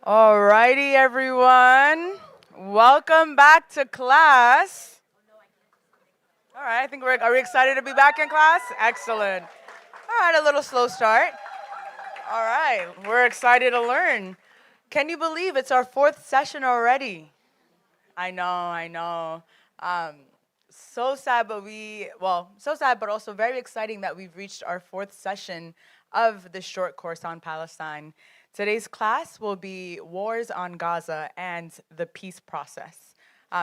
Alrighty, everyone. Welcome back to class. All right, I think are we excited to be back in class? Excellent. All right, a little slow start. All right, we're excited to learn. Can you believe it's our fourth session already? I know. Um, so sad, so sad, but also very exciting that we've reached our fourth session of this short course on Palestine. Today's class will be Wars on Gaza and the Peace Process.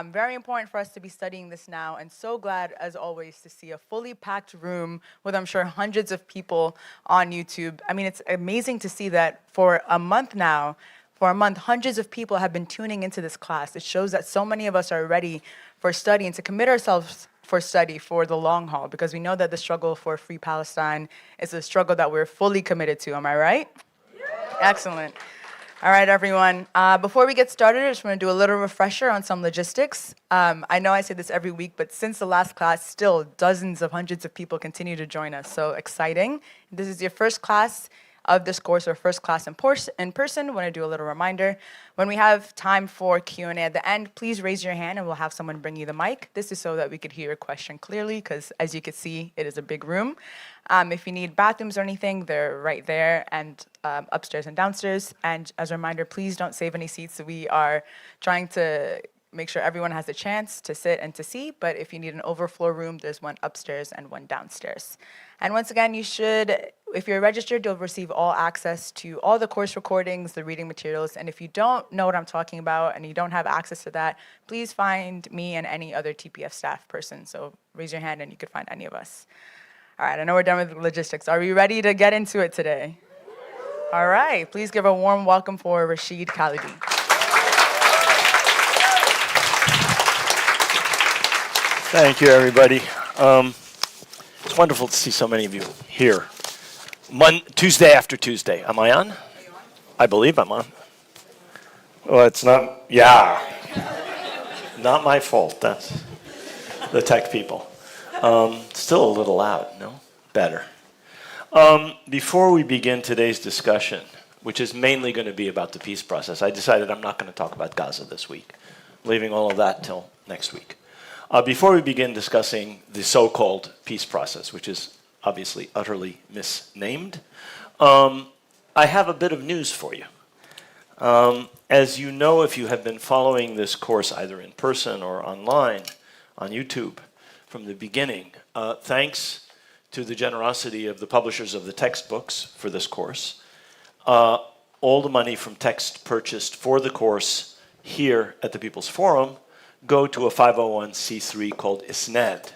Very important for us to be studying this now, and so glad, as always, to see a fully packed room with, I'm sure, hundreds of people on YouTube. I mean, it's amazing to see that for a month now, hundreds of people have been tuning into this class. It shows that so many of us are ready for study and to commit ourselves for study for the long haul, because we know that the struggle for free Palestine is a struggle that we're fully committed to. Am I right? Excellent. All right, everyone. Before we get started, I just want to do a little refresher on some logistics. I know I say this every week, but since the last class, still dozens of hundreds of people continue to join us. So exciting. This is your first class of this course, or first class in person. I want to do a little reminder. When we have time for Q&A at the end, please raise your hand and we'll have someone bring you the mic. This is so that we could hear your question clearly, because as you can see, it is a big room. If you need bathrooms or anything, they're right there and upstairs and downstairs. And as a reminder, please don't save any seats. We are trying to make sure everyone has a chance to sit and to see, but if you need an overflow room, there's one upstairs and one downstairs. And once again, if you're registered, you'll receive all access to all the course recordings, the reading materials, and if you don't know what I'm talking about and you don't have access to that, please find me and any other TPF staff person. So raise your hand and you could find any of us. All right, I know we're done with the logistics. Are we ready to get into it today? All right, please give a warm welcome for Rashid Khalidi. Thank you, everybody. It's wonderful to see so many of you here. Tuesday after Tuesday. Am I on? I believe I'm on. Well, it's not. Yeah. Not my fault. That's the tech people. Still a little loud, no? Better. Before we begin today's discussion, which is mainly going to be about the peace process, I decided I'm not going to talk about Gaza this week, leaving all of that till next week. Before we begin discussing the so-called peace process, which is obviously utterly misnamed, I have a bit of news for you. As you know, if you have been following this course either in person or online on YouTube from the beginning, thanks to the generosity of the publishers of the textbooks for this course, all the money from text purchased for the course here at the People's Forum go to a 501c3 called ISNED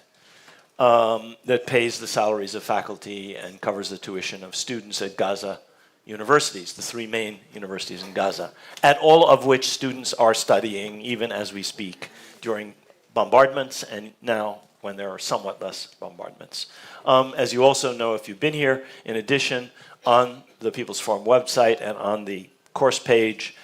that pays the salaries of faculty and covers the tuition of students at Gaza universities, the three main universities in Gaza, at all of which students are studying even as we speak during bombardments and now when there are somewhat less bombardments. As you also know, if you've been here, in addition, on the People's Forum website and on the course page,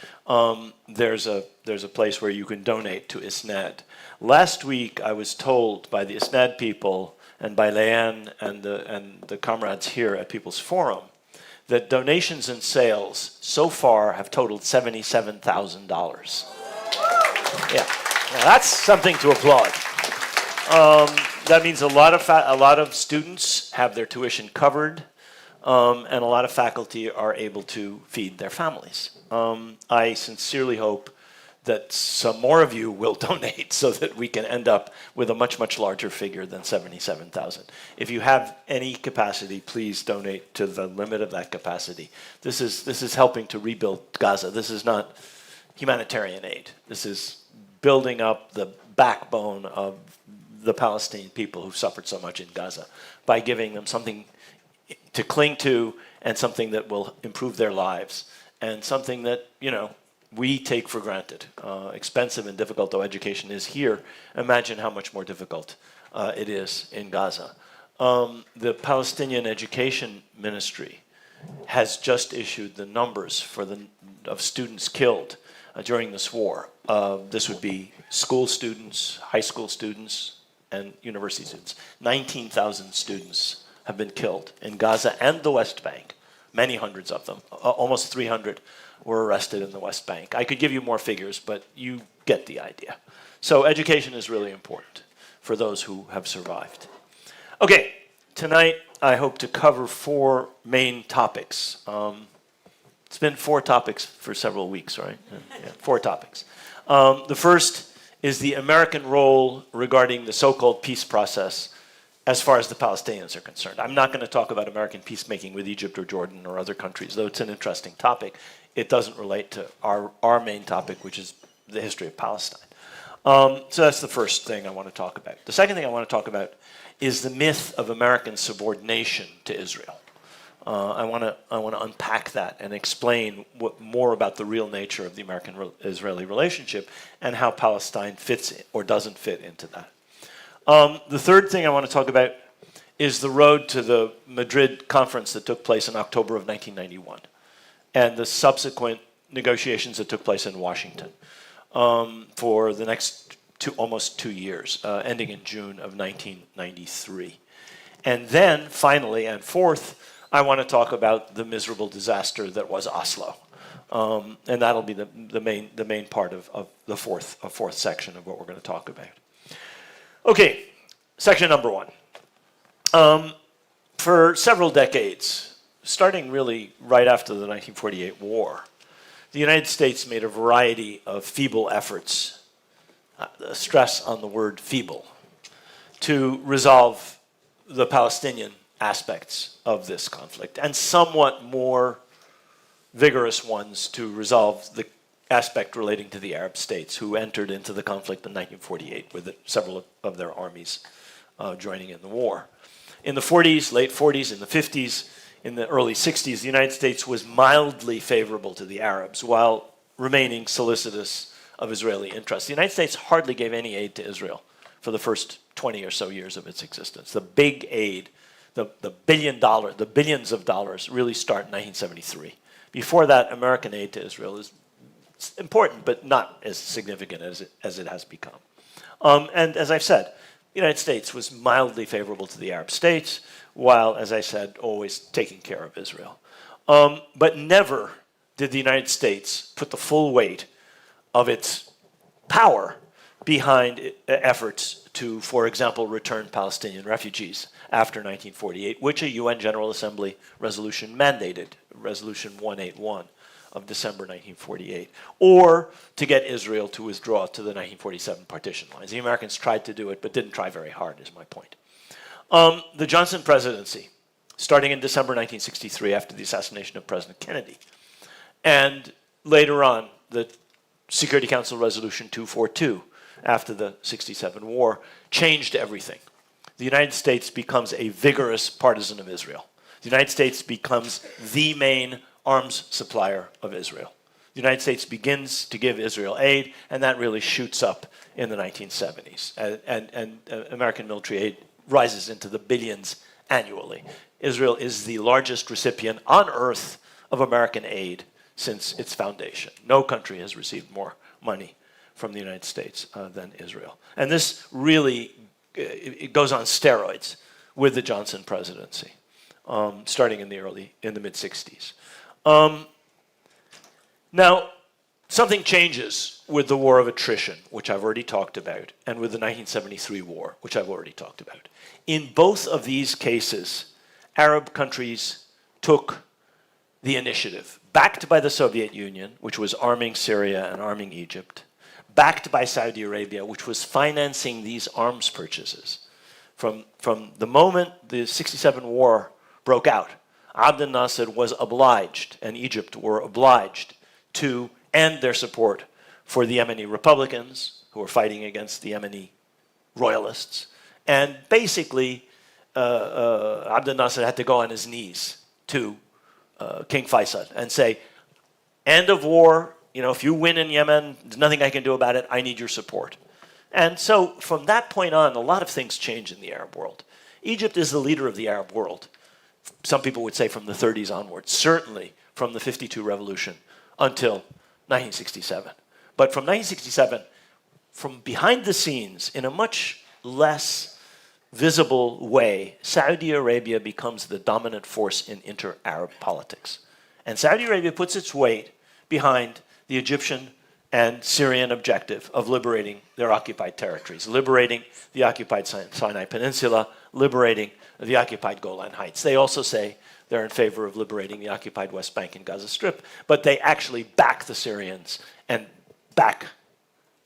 there's a place where you can donate to ISNED. Last week, I was told by the ISNED people and by Leanne and the comrades here at People's Forum that donations and sales so far have totaled $77,000. Yeah, that's something to applaud. That means a lot of students have their tuition covered, and a lot of faculty are able to feed their families. I sincerely hope that some more of you will donate so that we can end up with a much, much larger figure than 77,000. If you have any capacity, please donate to the limit of that capacity. This is helping to rebuild Gaza. This is not humanitarian aid. This is building up the backbone of the Palestinian people who've suffered so much in Gaza by giving them something to cling to and something that will improve their lives and something that, we take for granted. Expensive and difficult though education is here, imagine how much more difficult it is in Gaza. The Palestinian Education Ministry has just issued the numbers of students killed during this war. This would be school students, high school students, and university students. 19,000 students have been killed in Gaza and the West Bank, many hundreds of them. Almost 300 were arrested in the West Bank. I could give you more figures, but you get the idea. So education is really important for those who have survived. Okay, tonight I hope to cover 4 main topics. It's been 4 topics for several weeks, right? Yeah, 4 topics. The first is the American role regarding the so-called peace process as far as the Palestinians are concerned. I'm not going to talk about American peacemaking with Egypt or Jordan or other countries, though it's an interesting topic. It doesn't relate to our main topic, which is the history of Palestine. So that's the first thing I want to talk about. The second thing I want to talk about is the myth of American subordination to Israel. I want to unpack that and explain more about the real nature of the American-Israeli relationship and how Palestine fits or doesn't fit into that. The third thing I want to talk about is the road to the Madrid conference that took place in October of 1991 and the subsequent negotiations that took place in Washington for the next almost 2 years, ending in June of 1993. And then, finally, and fourth, I want to talk about the miserable disaster that was Oslo. And that'll be the main part of the fourth section of what we're going to talk about. Okay, section number 1. For several decades, starting really right after the 1948 war, the United States made a variety of feeble efforts, stress on the word feeble, to resolve the Palestinian aspects of this conflict, and somewhat more vigorous ones to resolve the aspect relating to the Arab states who entered into the conflict in 1948 with several of their armies joining in the war. In the 40s, late 40s, in the 50s, in the early 60s, the United States was mildly favorable to the Arabs while remaining solicitous of Israeli interests. The United States hardly gave any aid to Israel for the first 20 or so years of its existence. The big aid, the billions of dollars really start in 1973. Before that, American aid to Israel is important, but not as significant as it has become. And as I've said, the United States was mildly favorable to the Arab states, while, as I said, always taking care of Israel. But never did the United States put the full weight of its power behind efforts to, for example, return Palestinian refugees after 1948, which a UN General Assembly resolution mandated, Resolution 181 of December 1948, or to get Israel to withdraw to the 1947 partition lines. The Americans tried to do it, but didn't try very hard, is my point. The Johnson presidency, starting in December 1963 after the assassination of President Kennedy, and later on, the Security Council Resolution 242 after the 67 war, changed everything. The United States becomes a vigorous partisan of Israel. The United States becomes the main arms supplier of Israel. The United States begins to give Israel aid, and that really shoots up in the 1970s. And American military aid rises into the billions annually. Israel is the largest recipient on earth of American aid since its foundation. No country has received more money from the United States than Israel. And this really, it goes on steroids with the Johnson presidency, starting in the mid-60s. Now, something changes with the war of attrition, which I've already talked about, and with the 1973 war, which I've already talked about. In both of these cases, Arab countries took the initiative, backed by the Soviet Union, which was arming Syria and arming Egypt, backed by Saudi Arabia, which was financing these arms purchases. From the moment the 67 war broke out, Abdel Nasser was obliged, and Egypt were obliged, to end their support for the Yemeni Republicans, who were fighting against the Yemeni royalists. And basically, Abdel Nasser had to go on his knees to King Faisal and say, end of war, if you win in Yemen, there's nothing I can do about it, I need your support. And so from that point on, a lot of things change in the Arab world. Egypt is the leader of the Arab world. Some people would say from the 30s onwards, certainly from the 52 revolution until 1967. But from 1967, from behind the scenes, in a much less visible way, Saudi Arabia becomes the dominant force in inter-Arab politics. And Saudi Arabia puts its weight behind the Egyptian and Syrian objective of liberating their occupied territories, liberating the occupied Sinai Peninsula, liberating the occupied Golan Heights. They also say they're in favor of liberating the occupied West Bank and Gaza Strip, but they actually back the Syrians and back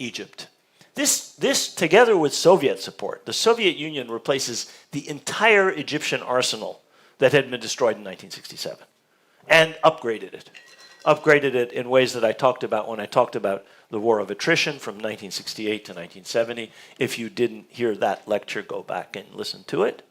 Egypt. This, together with Soviet support, the Soviet Union replaces the entire Egyptian arsenal that had been destroyed in 1967 and upgraded it. Upgraded it in ways that I talked about when I talked about the war of attrition from 1968 to 1970. If you didn't hear that lecture, go back and listen to it.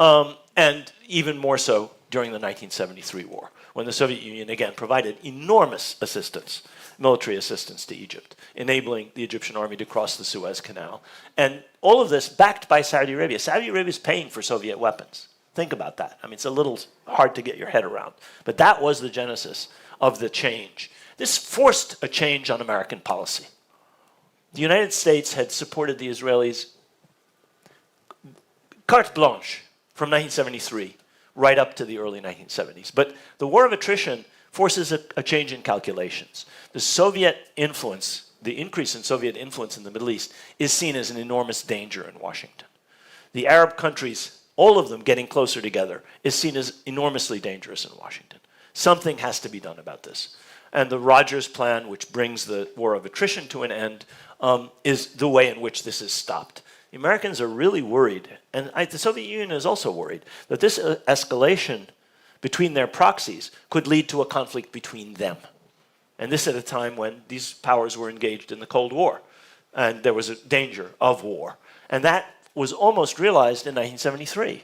And even more so during the 1973 war, when the Soviet Union again provided enormous assistance, military assistance to Egypt, enabling the Egyptian army to cross the Suez Canal. And all of this backed by Saudi Arabia. Saudi Arabia is paying for Soviet weapons. Think about that. I mean, it's a little hard to get your head around. But that was the genesis of the change. This forced a change on American policy. The United States had supported the Israelis carte blanche from 1973 right up to the early 1970s. But the war of attrition forces a change in calculations. The Soviet influence, the increase in Soviet influence in the Middle East, is seen as an enormous danger in Washington. The Arab countries, all of them getting closer together, is seen as enormously dangerous in Washington. Something has to be done about this. And the Rogers Plan, which brings the war of attrition to an end, is the way in which this is stopped. The Americans are really worried, and the Soviet Union is also worried, that this escalation between their proxies could lead to a conflict between them. And this at a time when these powers were engaged in the Cold War, and there was a danger of war. And that was almost realized in 1973,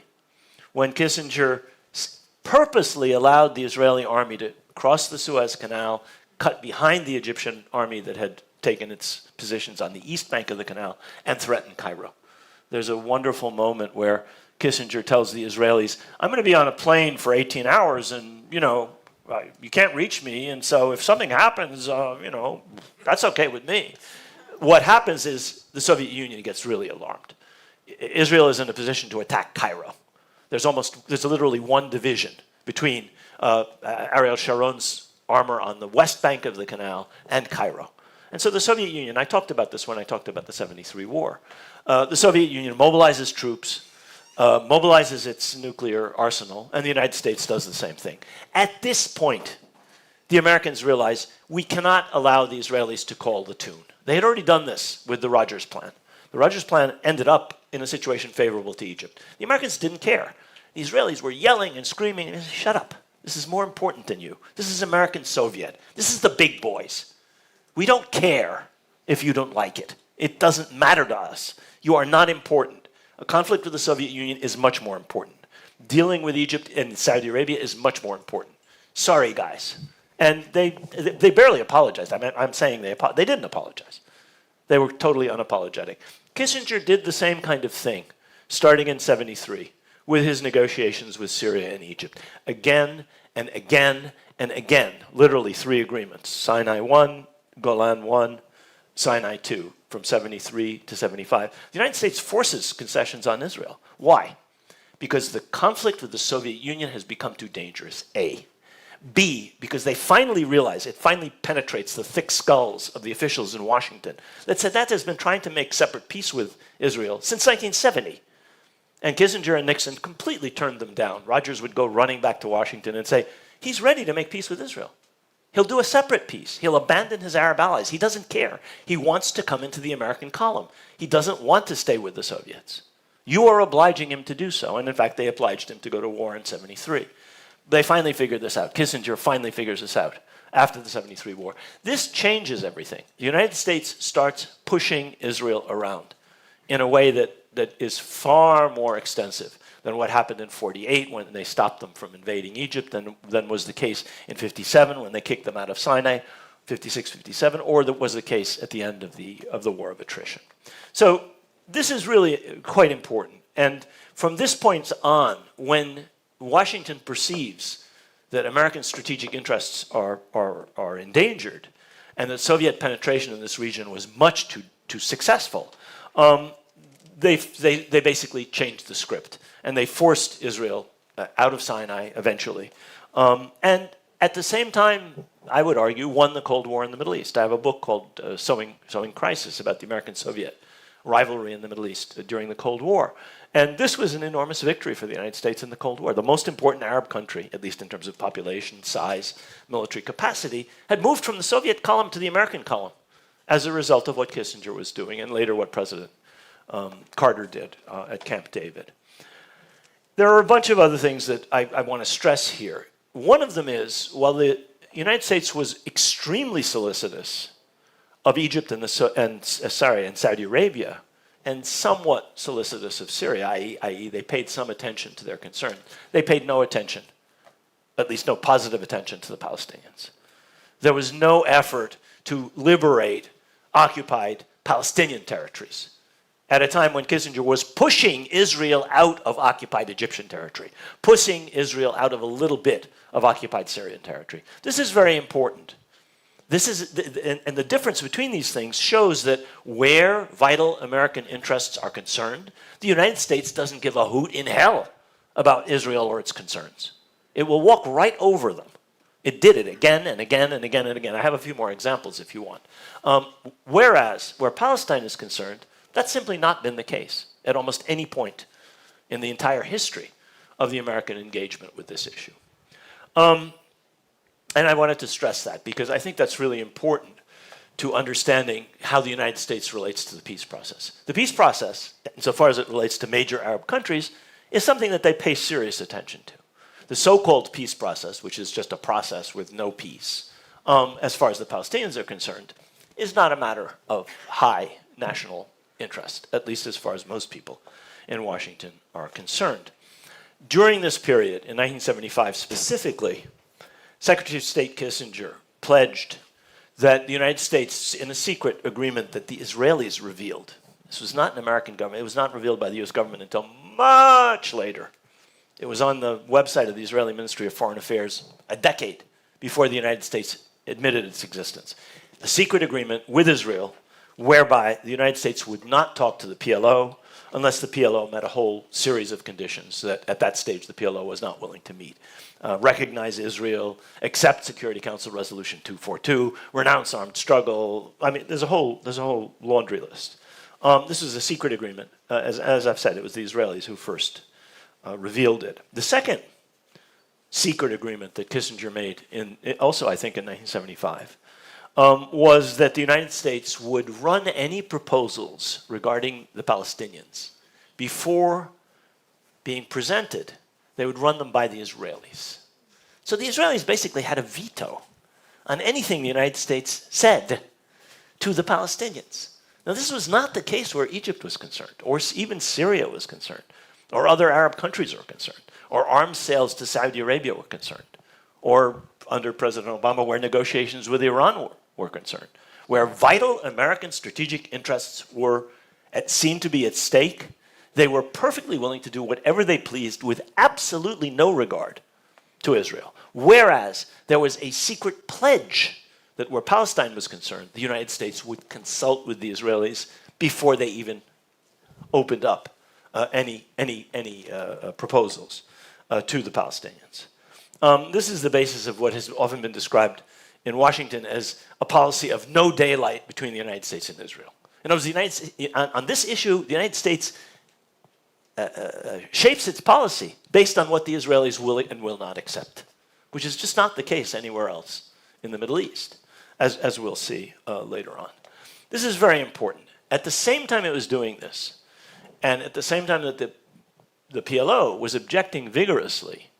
when Kissinger purposely allowed the Israeli army to cross the Suez Canal, cut behind the Egyptian army that had taken its positions on the east bank of the canal, and threatened Cairo. There's a wonderful moment where Kissinger tells the Israelis, I'm going to be on a plane for 18 hours and, you can't reach me, and so if something happens, that's okay with me. What happens is the Soviet Union gets really alarmed. Israel is in a position to attack Cairo. There's literally one division between Ariel Sharon's armor on the west bank of the canal and Cairo. And so the Soviet Union, I talked about this when I talked about the 73 war. The Soviet Union mobilizes troops, mobilizes its nuclear arsenal, and the United States does the same thing. At this point, the Americans realize we cannot allow the Israelis to call the tune. They had already done this with the Rogers Plan. The Rogers Plan ended up in a situation favorable to Egypt. The Americans didn't care. The Israelis were yelling and screaming, and they said, shut up. This is more important than you. This is American Soviet. This is the big boys. We don't care if you don't like it. It doesn't matter to us. You are not important. A conflict with the Soviet Union is much more important. Dealing with Egypt and Saudi Arabia is much more important. Sorry, guys. And they barely apologized. I'm saying they didn't apologize. They were totally unapologetic. Kissinger did the same kind of thing, starting in 73, with his negotiations with Syria and Egypt. Again and again and again, literally 3 agreements. Sinai 1, Golan 1, Sinai 2, from 73 to 75. The United States forces concessions on Israel. Why? Because the conflict with the Soviet Union has become too dangerous, A. B, because they finally realize, it finally penetrates the thick skulls of the officials in Washington that Sadat has been trying to make separate peace with Israel since 1970. And Kissinger and Nixon completely turned them down. Rogers would go running back to Washington and say, he's ready to make peace with Israel. He'll do a separate peace. He'll abandon his Arab allies. He doesn't care. He wants to come into the American column. He doesn't want to stay with the Soviets. You are obliging him to do so. And in fact, they obliged him to go to war in 73. They finally figured this out. Kissinger finally figures this out after the 73 war. This changes everything. The United States starts pushing Israel around in a way that is far more extensive than what happened in 48 when they stopped them from invading Egypt, than was the case in 57 when they kicked them out of Sinai, 56, 57, or that was the case at the end of the war of attrition. So this is really quite important. And from this point on, when Washington perceives that American strategic interests are endangered and that Soviet penetration in this region was much too successful, they basically changed the script, and they forced Israel out of Sinai eventually. And at the same time, I would argue, won the Cold War in the Middle East. I have a book called Sowing Crisis about the American-Soviet rivalry in the Middle East during the Cold War. And this was an enormous victory for the United States in the Cold War. The most important Arab country, at least in terms of population, size, military capacity, had moved from the Soviet column to the American column as a result of what Kissinger was doing and later what President Carter did at Camp David. There are a bunch of other things that I want to stress here. One of them is, while the United States was extremely solicitous of Egypt and Saudi Arabia, and somewhat solicitous of Syria, i.e. they paid some attention to their concern, they paid no attention, at least no positive attention, to the Palestinians. There was no effort to liberate occupied Palestinian territories at a time when Kissinger was pushing Israel out of occupied Egyptian territory, pushing Israel out of a little bit of occupied Syrian territory. This is very important. This is, and the difference between these things shows that where vital American interests are concerned, the United States doesn't give a hoot in hell about Israel or its concerns. It will walk right over them. It did it again and again and again and again. I have a few more examples if you want. Whereas, where Palestine is concerned, that's simply not been the case at almost any point in the entire history of the American engagement with this issue. And I wanted to stress that because I think that's really important to understanding how the United States relates to the peace process. The peace process, insofar as it relates to major Arab countries, is something that they pay serious attention to. The so-called peace process, which is just a process with no peace, as far as the Palestinians are concerned, is not a matter of high national interest, at least as far as most people in Washington are concerned. During this period, in 1975 specifically, Secretary of State Kissinger pledged that the United States, in a secret agreement that the Israelis revealed, this was not an American government, it was not revealed by the US government until much later. It was on the website of the Israeli Ministry of Foreign Affairs a decade before the United States admitted its existence. A secret agreement with Israel whereby the United States would not talk to the PLO unless the PLO met a whole series of conditions that at that stage the PLO was not willing to meet. Recognize Israel, accept Security Council Resolution 242, renounce armed struggle. I mean, there's a whole laundry list. This was a secret agreement. As I've said, it was the Israelis who first revealed it. The second secret agreement that Kissinger made, also I think in 1975, was that the United States would run any proposals regarding the Palestinians before being presented. They would run them by the Israelis. So the Israelis basically had a veto on anything the United States said to the Palestinians. Now, this was not the case where Egypt was concerned, or even Syria was concerned, or other Arab countries were concerned, or arms sales to Saudi Arabia were concerned, or under President Obama, where negotiations with Iran were concerned, where vital American strategic interests were seen to be at stake. They were perfectly willing to do whatever they pleased with absolutely no regard to Israel. Whereas there was a secret pledge that where Palestine was concerned, the United States would consult with the Israelis before they even opened up any proposals to the Palestinians. This is the basis of what has often been described in Washington as a policy of no daylight between the United States and Israel. In other words, on this issue, the United States shapes its policy based on what the Israelis will and will not accept, which is just not the case anywhere else in the Middle East, as we'll see later on. This is very important. At the same time it was doing this, and at the same time that the PLO was objecting vigorously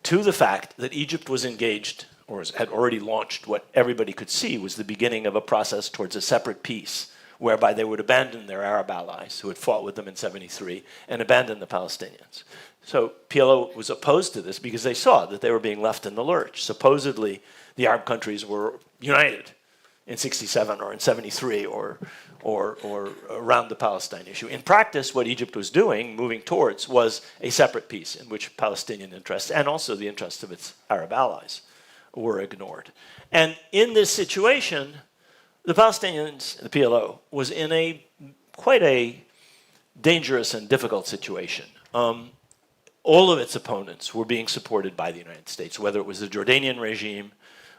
to the fact that Egypt was engaged, or had already launched what everybody could see was the beginning of a process towards a separate peace, whereby they would abandon their Arab allies who had fought with them in '73 and abandon the Palestinians. So PLO was opposed to this because they saw that they were being left in the lurch. Supposedly, the Arab countries were united in '67 or in '73 or around the Palestine issue. In practice, what Egypt was doing, moving towards, was a separate peace in which Palestinian interests and also the interests of its Arab allies were ignored. And in this situation, the Palestinians, the PLO, was in quite a dangerous and difficult situation. All of its opponents were being supported by the United States, whether it was the Jordanian regime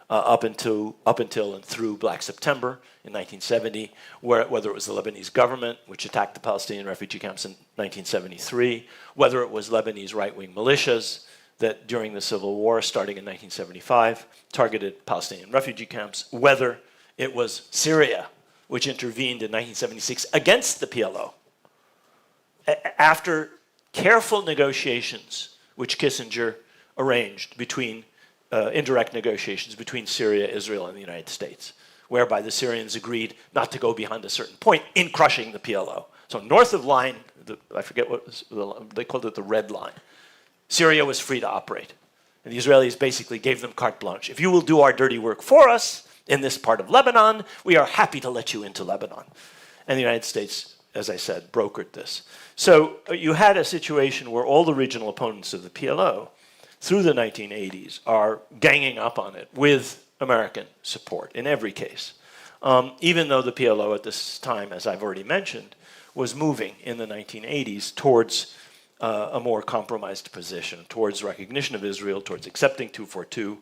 up until and through Black September in 1970, whether it was the Lebanese government, which attacked the Palestinian refugee camps in 1973, whether it was Lebanese right-wing militias that during the civil war, starting in 1975, targeted Palestinian refugee camps, whether it was Syria, which intervened in 1976 against the PLO. After careful negotiations, which Kissinger arranged between indirect negotiations between Syria, Israel, and the United States, whereby the Syrians agreed not to go beyond a certain point in crushing the PLO. So north of line, I forget what was, they called it the red line, Syria was free to operate. And the Israelis basically gave them carte blanche. If you will do our dirty work for us in this part of Lebanon, we are happy to let you into Lebanon. And the United States, as I said, brokered this. So you had a situation where all the regional opponents of the PLO through the 1980s are ganging up on it with American support in every case. Even though the PLO at this time, as I've already mentioned, was moving in the 1980s towards a more compromised position, towards recognition of Israel, towards accepting 242,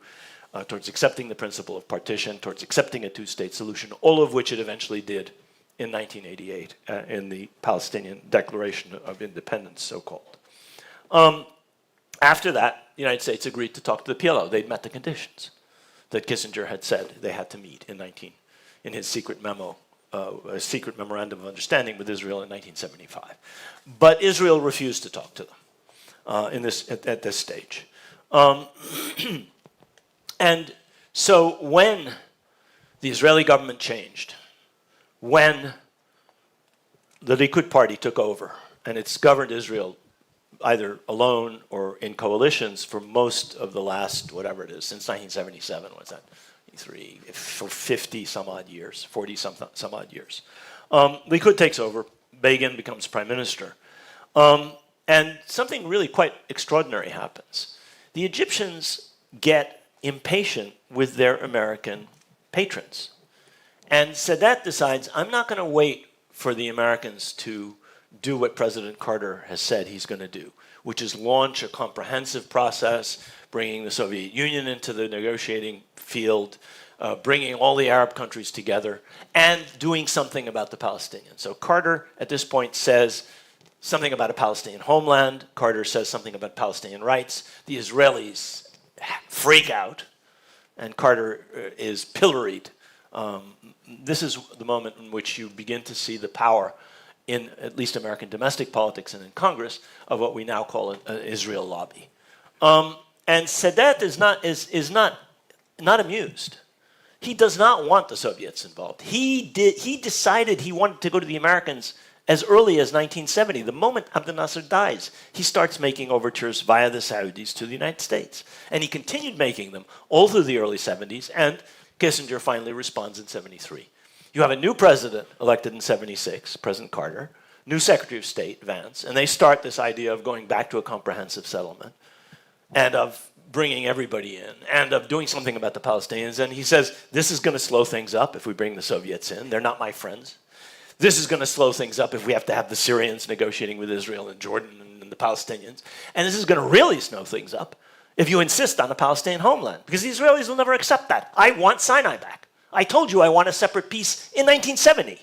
towards accepting the principle of partition, towards accepting a two-state solution, all of which it eventually did in 1988 in the Palestinian Declaration of Independence, so-called. After that, the United States agreed to talk to the PLO. They'd met the conditions that Kissinger had said they had to meet in his secret memo, a secret memorandum of understanding with Israel in 1975. But Israel refused to talk to them at this stage. And so when the Israeli government changed, when the Likud party took over, and it's governed Israel either alone or in coalitions for most of the last, whatever it is, since 1977, what's that, for 50 some odd years, 40 some odd years. Likud takes over, Begin becomes prime minister, and something really quite extraordinary happens. The Egyptians get impatient with their American patrons. And Sadat decides, I'm not going to wait for the Americans to do what President Carter has said he's going to do, which is launch a comprehensive process, bringing the Soviet Union into the negotiating field, bringing all the Arab countries together, and doing something about the Palestinians. So Carter, at this point, says something about a Palestinian homeland. Carter says something about Palestinian rights. The Israelis freak out, and Carter is pilloried. This is the moment in which you begin to see the power in at least American domestic politics and in Congress of what we now call an Israel lobby. And Sadat is not amused. He does not want the Soviets involved. He decided he wanted to go to the Americans as early as 1970. The moment Abdel Nasser dies, he starts making overtures via the Saudis to the United States. And he continued making them all through the early 70s, and Kissinger finally responds in 73. You have a new president elected in 76, President Carter, new Secretary of State, Vance, and they start this idea of going back to a comprehensive settlement and of bringing everybody in and of doing something about the Palestinians. And he says, this is going to slow things up if we bring the Soviets in. They're not my friends. This is going to slow things up if we have to have the Syrians negotiating with Israel and Jordan and the Palestinians. And this is going to really slow things up if you insist on a Palestinian homeland, because the Israelis will never accept that. I want Sinai back. I told you I want a separate peace in 1970.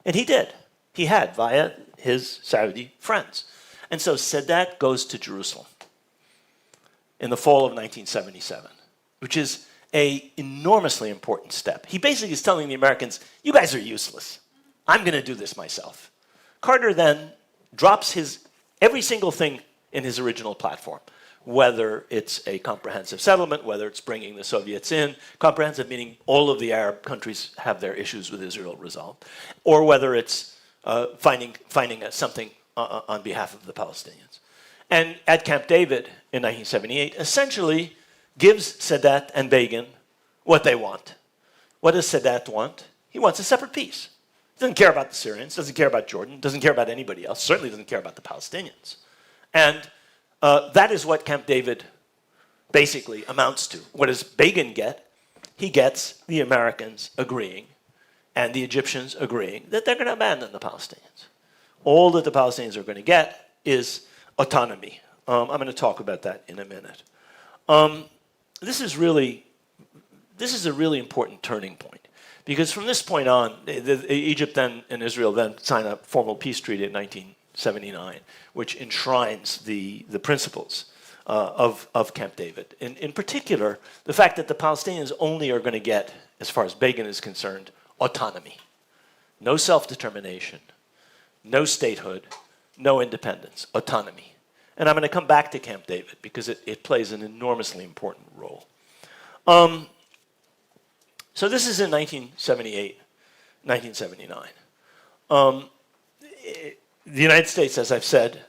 And he did. He had, via his Saudi friends. And so Sadat goes to Jerusalem in the fall of 1977, which is an enormously important step. He basically is telling the Americans, you guys are useless. I'm going to do this myself. Carter then drops every single thing in his original platform, whether it's a comprehensive settlement, whether it's bringing the Soviets in, comprehensive meaning all of the Arab countries have their issues with Israel resolved, or whether it's finding something on behalf of the Palestinians. And at Camp David in 1978, essentially gives Sadat and Begin what they want. What does Sadat want? He wants a separate peace. He doesn't care about the Syrians, doesn't care about Jordan, doesn't care about anybody else, certainly doesn't care about the Palestinians. And that is what Camp David basically amounts to. What does Begin get? He gets the Americans agreeing and the Egyptians agreeing that they're going to abandon the Palestinians. all that the Palestinians are going to get is autonomy. I'm going to talk about that in a minute. This is a really important turning point, because from this point on, Egypt then and Israel then sign a formal peace treaty in 1979, which enshrines the principles of Camp David. In particular, the fact that the Palestinians only are going to get, as far as Begin is concerned, autonomy. No self-determination, no statehood, no independence, autonomy. And I'm going to come back to Camp David because it plays an enormously important role. So this is in 1978, 1979. The United States, as I've said,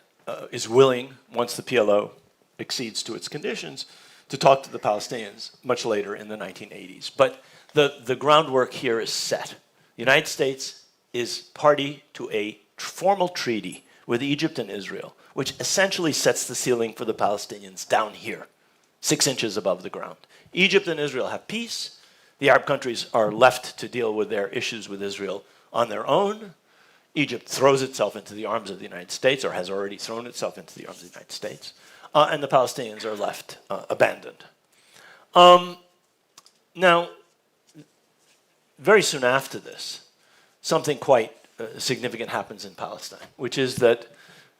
is willing, once the PLO accedes to its conditions, to talk to the Palestinians much later in the 1980s. But the groundwork here is set. The United States is party to a formal treaty with Egypt and Israel, which essentially sets the ceiling for the Palestinians down here, 6 inches above the ground. Egypt and Israel have peace. The Arab countries are left to deal with their issues with Israel on their own. Egypt throws itself into the arms of the United States, or has already thrown itself into the arms of the United States, and the Palestinians are left abandoned. Now, very soon after this, something quite significant happens in Palestine, which is that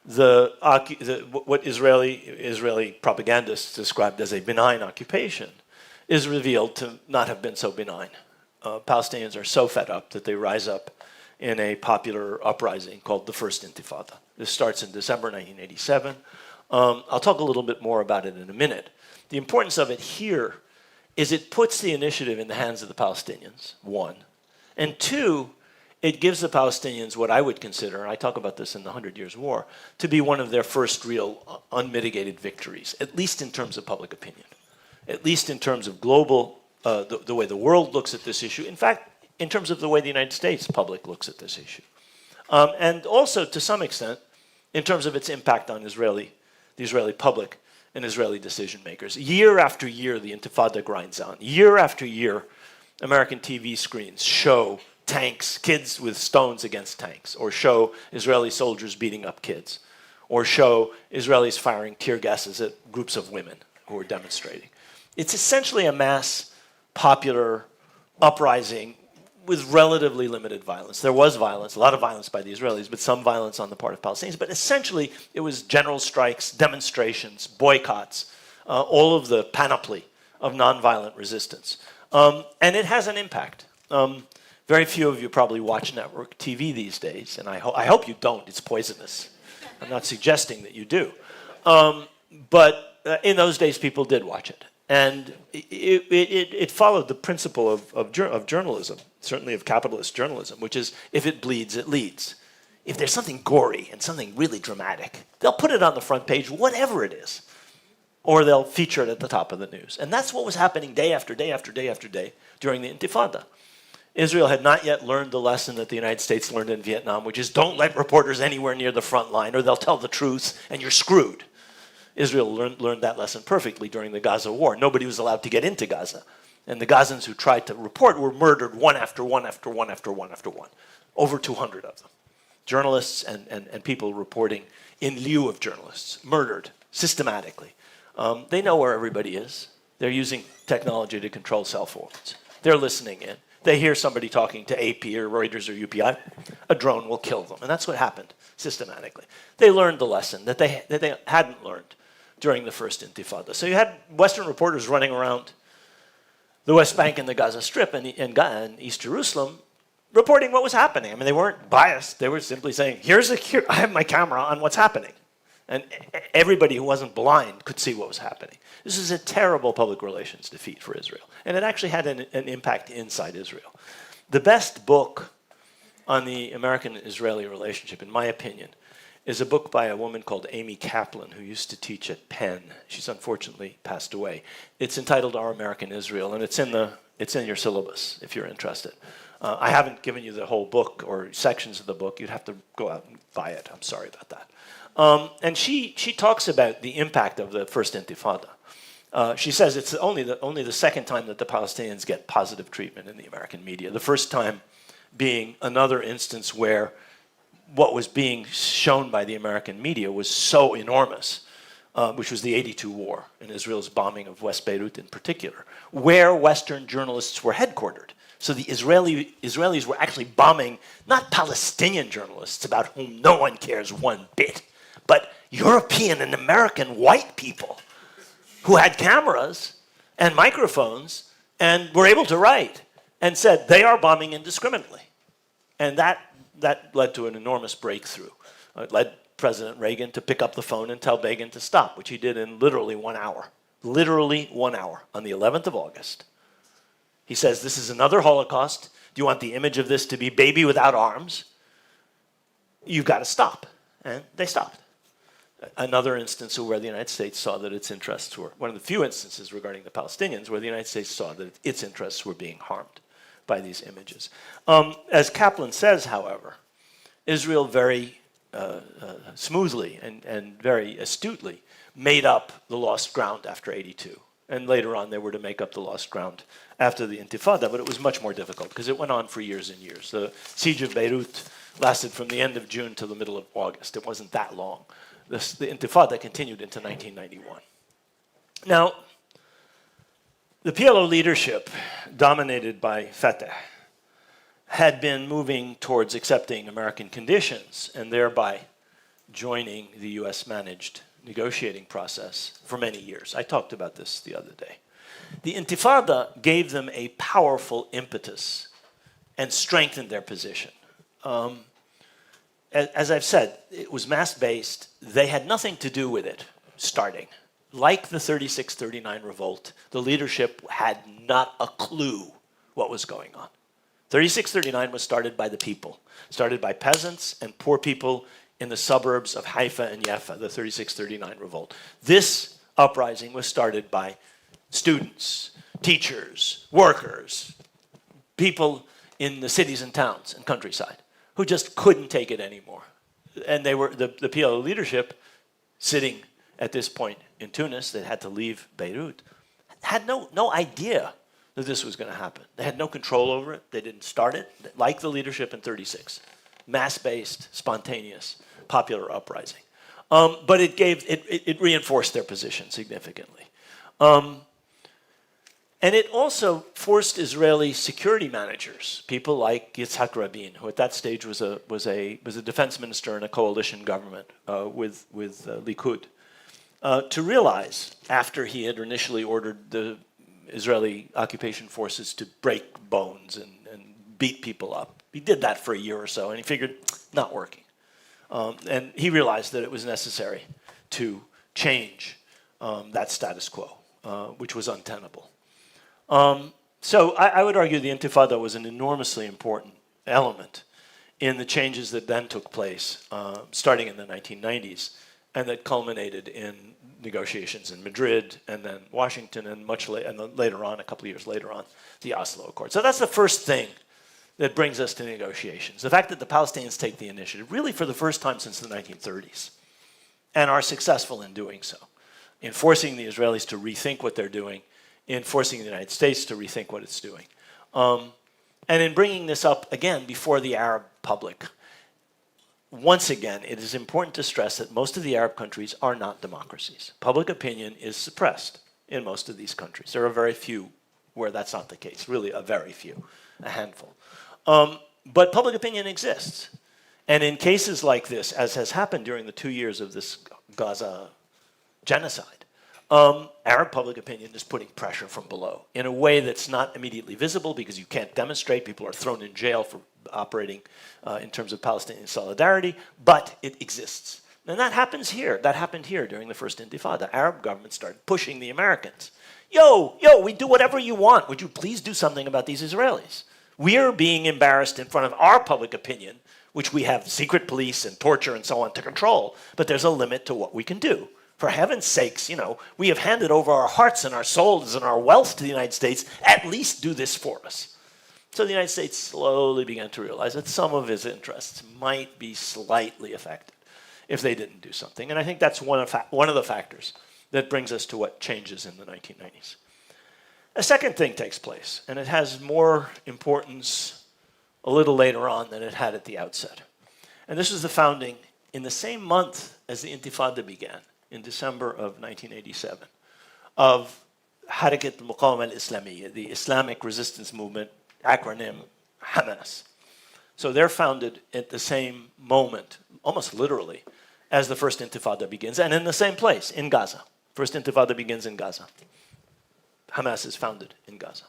what Israeli propagandists described as a benign occupation is revealed to not have been so benign. Palestinians are so fed up that they rise up in a popular uprising called the First Intifada. This starts in December 1987. I'll talk a little bit more about it in a minute. The importance of it here is it puts the initiative in the hands of the Palestinians, one. And two, it gives the Palestinians what I would consider, and I talk about this in the 100 Years' War, to be one of their first real unmitigated victories, at least in terms of public opinion, at least in terms of global, the way the world looks at this issue. In fact, in terms of the way the United States public looks at this issue. And also, to some extent, in terms of its impact on the Israeli public and Israeli decision makers. Year after year, the Intifada grinds on. Year after year, American TV screens show tanks, kids with stones against tanks, or show Israeli soldiers beating up kids, or show Israelis firing tear gases at groups of women who are demonstrating. It's essentially a mass popular uprising with relatively limited violence. There was violence, a lot of violence by the Israelis, but some violence on the part of Palestinians. But essentially, it was general strikes, demonstrations, boycotts, all of the panoply of nonviolent resistance. And it has an impact. Very few of you probably watch network TV these days, and I hope you don't. It's poisonous. I'm not suggesting that you do. But in those days, people did watch it. And it followed the principle of journalism, certainly of capitalist journalism, which is if it bleeds, it leads. If there's something gory and something really dramatic, they'll put it on the front page, whatever it is, or they'll feature it at the top of the news. And that's what was happening day after day after day after day during the Intifada. Israel had not yet learned the lesson that the United States learned in Vietnam, which is don't let reporters anywhere near the front line or they'll tell the truth and you're screwed. Israel learned that lesson perfectly during the Gaza war. Nobody was allowed to get into Gaza. And the Gazans who tried to report were murdered one after one after one after one after one. Over 200 of them. Journalists and people reporting in lieu of journalists, murdered systematically. They know where everybody is. They're using technology to control cell phones. They're listening in. They hear somebody talking to AP or Reuters or UPI, a drone will kill them. And that's what happened systematically. They learned the lesson that they hadn't learned during the first Intifada. So you had Western reporters running around the West Bank and the Gaza Strip and East Jerusalem reporting what was happening. I mean, they weren't biased. They were simply saying, here, I have my camera on what's happening. And everybody who wasn't blind could see what was happening. This is a terrible public relations defeat for Israel. And it actually had an impact inside Israel. The best book on the American-Israeli relationship, in my opinion, is a book by a woman called Amy Kaplan, who used to teach at Penn. She's unfortunately passed away. It's entitled Our American Israel, and it's in your syllabus if you're interested. I haven't given you the whole book or sections of the book. You'd have to go out and buy it. I'm sorry about that. And she talks about the impact of the first Intifada. She says it's only the second time that the Palestinians get positive treatment in the American media. The first time being another instance where what was being shown by the American media was so enormous, which was the '82 war and Israel's bombing of West Beirut in particular, where Western journalists were headquartered. So the Israelis were actually bombing not Palestinian journalists about whom no one cares one bit, but European and American white people who had cameras and microphones and were able to write and said they are bombing indiscriminately. And that led to an enormous breakthrough. It led President Reagan to pick up the phone and tell Begin to stop, which he did in literally 1 hour. Literally 1 hour on the 11th of August. He says, this is another Holocaust. Do you want the image of this to be baby without arms? You've got to stop. And they stopped. Another instance where the United States saw that its interests were, one of the few instances regarding the Palestinians where the United States saw that its interests were being harmed by these images. As Kaplan says, however, Israel very smoothly and very astutely made up the lost ground after '82. And later on, they were to make up the lost ground after the Intifada, but it was much more difficult because it went on for years and years. The siege of Beirut lasted from the end of June to the middle of August. It wasn't that long. The Intifada continued into 1991. Now, the PLO leadership, dominated by Fatah, had been moving towards accepting American conditions and thereby joining the US-managed negotiating process for many years. I talked about this the other day. The Intifada gave them a powerful impetus and strengthened their position. As I've said, it was mass-based. They had nothing to do with it starting. Like the 36-39 revolt, the leadership had not a clue what was going on. 36-39 was started by the people, started by peasants and poor people in the suburbs of Haifa and Jaffa, the 36-39 revolt. This uprising was started by students, teachers, workers, people in the cities and towns and countryside who just couldn't take it anymore. And they were the PLO leadership sitting at this point in Tunis, that had to leave Beirut, had no idea that this was going to happen. They had no control over it. They didn't start it, like the leadership in 36. Mass-based, spontaneous, popular uprising. But it reinforced their position significantly. And it also forced Israeli security managers, people like Yitzhak Rabin, who at that stage was a defense minister in a coalition government with Likud, to realize, after he had initially ordered the Israeli occupation forces to break bones and beat people up. He did that for a year or so, and he figured, not working. And he realized that it was necessary to change that status quo, which was untenable. So I would argue the Intifada was an enormously important element in the changes that then took place, starting in the 1990s, and that culminated in negotiations in Madrid, and then Washington, and then later on, a couple of years later on, the Oslo Accord. So that's the first thing that brings us to negotiations. The fact that the Palestinians take the initiative, really for the first time since the 1930s, and are successful in doing so, in forcing the Israelis to rethink what they're doing, in forcing the United States to rethink what it's doing, and in bringing this up again before the Arab public. Once again, it is important to stress that most of the Arab countries are not democracies. Public opinion is suppressed in most of these countries. There are very few where that's not the case, really a very few, a handful. But public opinion exists. And in cases like this, as has happened during the 2 years of this Gaza genocide, Arab public opinion is putting pressure from below in a way that's not immediately visible because you can't demonstrate. People are thrown in jail for operating in terms of Palestinian solidarity, but it exists. And that happens here. That happened here during the first Intifada. Arab governments started pushing the Americans. Yo, we do whatever you want. Would you please do something about these Israelis? We're being embarrassed in front of our public opinion, which we have secret police and torture and so on to control, but there's a limit to what we can do. For heaven's sakes, we have handed over our hearts and our souls and our wealth to the United States. At least do this for us. So the United States slowly began to realize that some of his interests might be slightly affected if they didn't do something. And I think that's one of the factors that brings us to what changes in the 1990s. A second thing takes place, and it has more importance a little later on than it had at the outset. And this was the founding in the same month as the Intifada began, in December of 1987, of Harakat al-Muqawama al-Islamiyya, the Islamic resistance movement, acronym Hamas. So they're founded at the same moment, almost literally, as the first Intifada begins, and in the same place, in Gaza. First Intifada begins in Gaza. Hamas is founded in Gaza.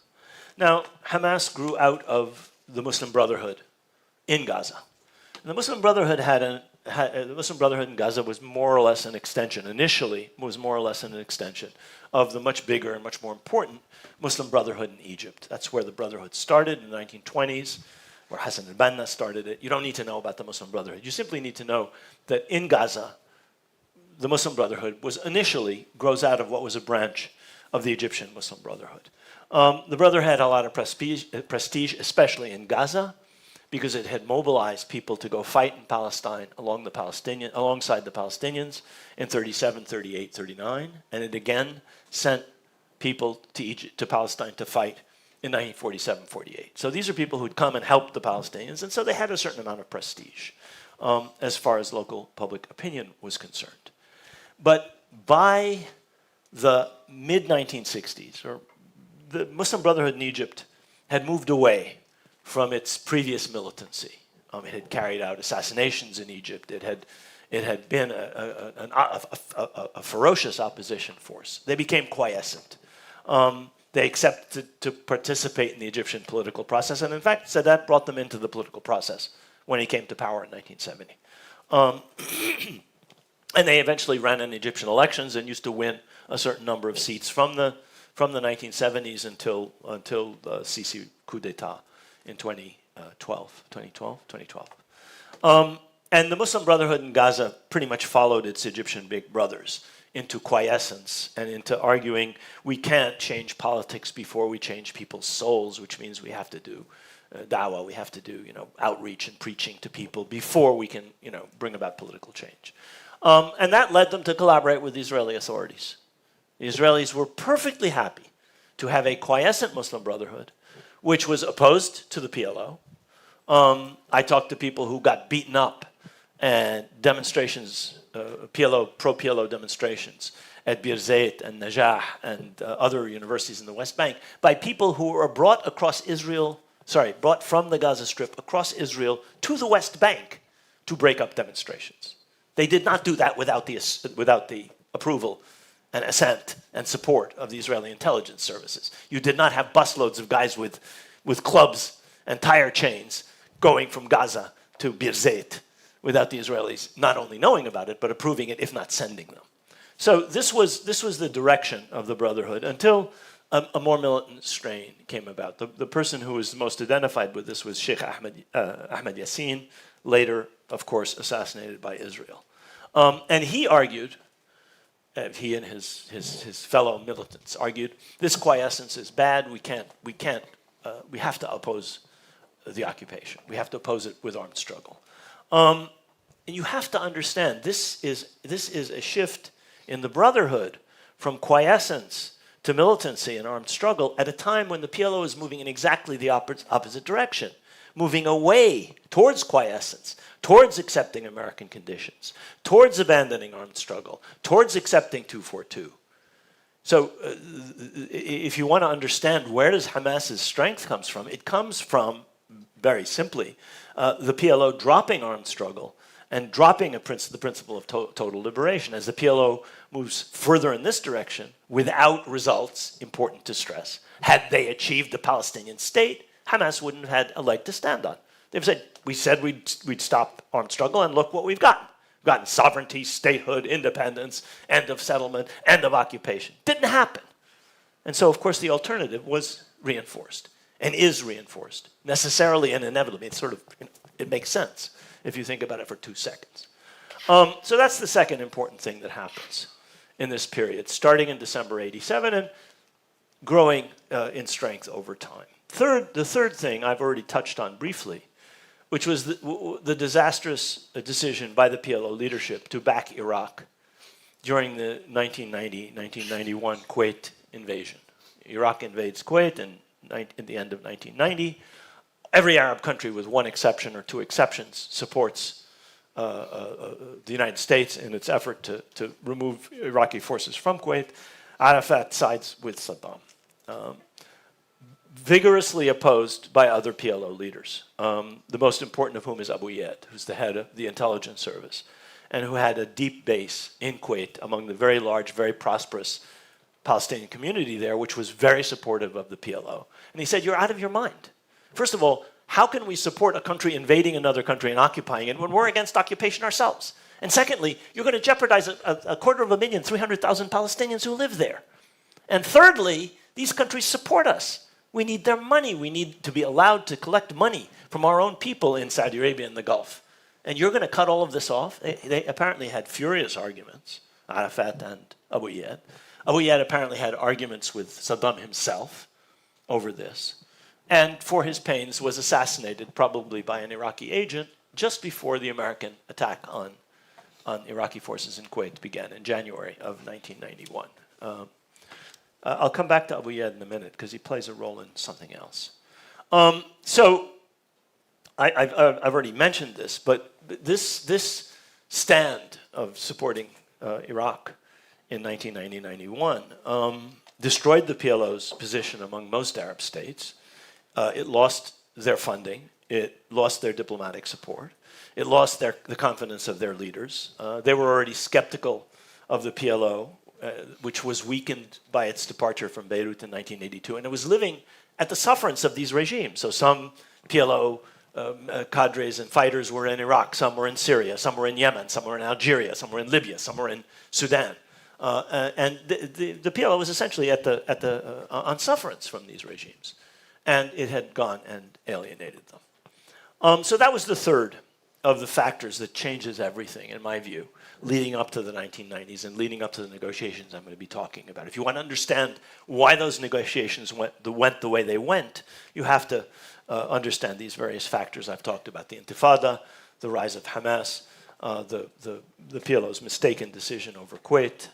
Now, Hamas grew out of the Muslim Brotherhood in Gaza. And the Muslim Brotherhood the Muslim Brotherhood in Gaza was more or less an extension, initially was more or less an extension of the much bigger and much more important Muslim Brotherhood in Egypt. That's where the Brotherhood started in the 1920s, where Hassan al-Banna started it. You don't need to know about the Muslim Brotherhood. You simply need to know that in Gaza, the Muslim Brotherhood grows out of what was a branch of the Egyptian Muslim Brotherhood. The Brotherhood had a lot of prestige, especially in Gaza, because it had mobilized people to go fight in Palestine alongside the Palestinians in 37, 38, 39, and it again sent people to Palestine to fight in 1947, 48. So these are people who'd come and helped the Palestinians, and so they had a certain amount of prestige as far as local public opinion was concerned. But by the mid-1960s, or the Muslim Brotherhood in Egypt had moved away from its previous militancy. It had carried out assassinations in Egypt. It had been a ferocious opposition force. They became quiescent. They accepted to participate in the Egyptian political process, and in fact, Sadat brought them into the political process when he came to power in 1970. And they eventually ran in Egyptian elections and used to win a certain number of seats from the 1970s until the Sisi coup d'etat in 2012. And the Muslim Brotherhood in Gaza pretty much followed its Egyptian big brothers into quiescence and into arguing we can't change politics before we change people's souls, which means we have to do dawah, we have to do outreach and preaching to people before we can bring about political change. And that led them to collaborate with the Israeli authorities. The Israelis were perfectly happy to have a quiescent Muslim Brotherhood, which was opposed to the PLO. I talked to people who got beaten up and demonstrations, pro-PLO demonstrations at Bir Zayt and Najah and other universities in the West Bank by people who were brought from the Gaza Strip across Israel to the West Bank to break up demonstrations. They did not do that without the approval and assent and support of the Israeli intelligence services. You did not have busloads of guys with clubs and tire chains going from Gaza to Bir Zayt without the Israelis not only knowing about it, but approving it, if not sending them. So this was the direction of the Brotherhood until a more militant strain came about. The person who was most identified with this was Sheikh Ahmed Yassin, later, of course, assassinated by Israel. And he argued, he and his fellow militants argued, this quiescence is bad. We have to oppose the occupation. We have to oppose it with armed struggle. And you have to understand this is a shift in the Brotherhood from quiescence to militancy and armed struggle at a time when the PLO is moving in exactly the opposite direction, moving away towards quiescence, towards accepting American conditions, towards abandoning armed struggle, towards accepting 242. So if you want to understand where does Hamas's strength comes from, it comes from, very simply, the PLO dropping armed struggle and dropping the principle of total liberation. As the PLO moves further in this direction, without results, important to stress, had they achieved the Palestinian state, Hamas wouldn't have had a leg to stand on. They've said, we said we'd stop armed struggle, and look what we've gotten. We've gotten sovereignty, statehood, independence, end of settlement, end of occupation. Didn't happen. And so, of course, the alternative was reinforced, and is reinforced, necessarily and inevitably. It's it makes sense if you think about it for 2 seconds. So that's the second important thing that happens in this period, starting in December 87 and growing in strength over time. The third thing I've already touched on briefly, which was the disastrous decision by the PLO leadership to back Iraq during the 1990-1991 Kuwait invasion. Iraq invades Kuwait in the end of 1990. Every Arab country, with one exception or two exceptions, supports the United States in its effort to remove Iraqi forces from Kuwait. Arafat sides with Saddam. Vigorously opposed by other PLO leaders, the most important of whom is Abu Yed, who's the head of the intelligence service, and who had a deep base in Kuwait among the very large, very prosperous Palestinian community there, which was very supportive of the PLO. And he said, you're out of your mind. First of all, how can we support a country invading another country and occupying it when we're against occupation ourselves? And secondly, you're going to jeopardize a 250,000, 300,000 Palestinians who live there. And thirdly, these countries support us. We need their money. We need to be allowed to collect money from our own people in Saudi Arabia and the Gulf. And you're going to cut all of this off? They apparently had furious arguments, Arafat and Abu Yed. Abu Yed apparently had arguments with Saddam himself over this. And for his pains was assassinated, probably by an Iraqi agent, just before the American attack on Iraqi forces in Kuwait began in January of 1991. I'll come back to Abu Yed in a minute because he plays a role in something else. So I've already mentioned this, but this stand of supporting Iraq in 1990-91 destroyed the PLO's position among most Arab states. It lost their funding. It lost their diplomatic support. It lost the confidence of their leaders. They were already skeptical of the PLO, which was weakened by its departure from Beirut in 1982, and it was living at the sufferance of these regimes. So some PLO cadres and fighters were in Iraq, some were in Syria, some were in Yemen, some were in Algeria, some were in Libya, some were in Sudan. And the PLO was essentially on sufferance from these regimes. And it had gone and alienated them. So that was the third of the factors that changes everything, in my view, leading up to the 1990s and leading up to the negotiations I'm going to be talking about. If you want to understand why those negotiations went the way they went, you have to understand these various factors I've talked about: the Intifada, the rise of Hamas, the PLO's mistaken decision over Kuwait,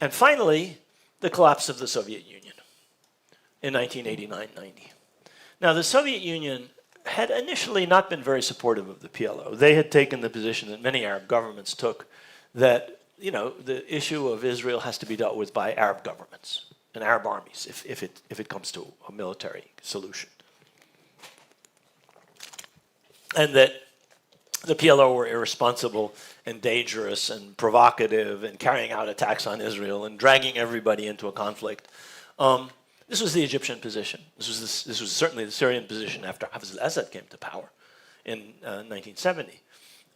and finally, the collapse of the Soviet Union in 1989-90. Now, the Soviet Union had initially not been very supportive of the PLO. They had taken the position that many Arab governments took, that the issue of Israel has to be dealt with by Arab governments and Arab armies if it comes to a military solution. And that the PLO were irresponsible and dangerous and provocative and carrying out attacks on Israel and dragging everybody into a conflict. This was the Egyptian position. This was certainly the Syrian position after Hafez al-Assad came to power in 1970.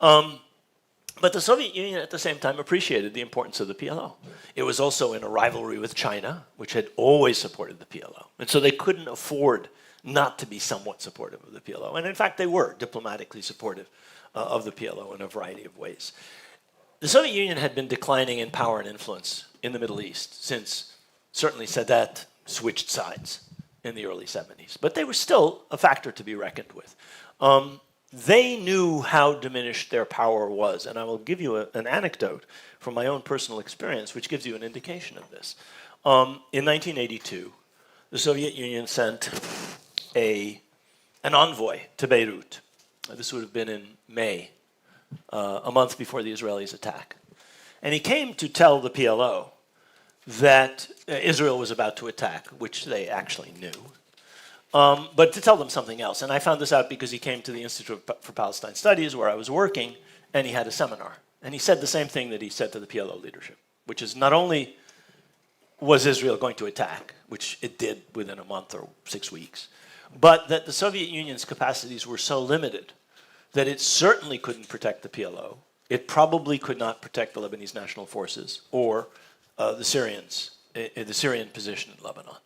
But the Soviet Union at the same time appreciated the importance of the PLO. It was also in a rivalry with China, which had always supported the PLO. And so they couldn't afford not to be somewhat supportive of the PLO. And in fact, they were diplomatically supportive of the PLO in a variety of ways. The Soviet Union had been declining in power and influence in the Middle East since certainly Sadat switched sides in the early 70s. But they were still a factor to be reckoned with. They knew how diminished their power was. And I will give you an anecdote from my own personal experience, which gives you an indication of this. In 1982, the Soviet Union sent an envoy to Beirut. This would have been in May, a month before the Israelis' attack. And he came to tell the PLO that Israel was about to attack, which they actually knew, but to tell them something else. And I found this out because he came to the Institute for Palestine Studies, where I was working, and he had a seminar. And he said the same thing that he said to the PLO leadership, which is not only was Israel going to attack, which it did within a month or 6 weeks, but that the Soviet Union's capacities were so limited that it certainly couldn't protect the PLO. It probably could not protect the Lebanese National Forces or the Syrian position in Lebanon.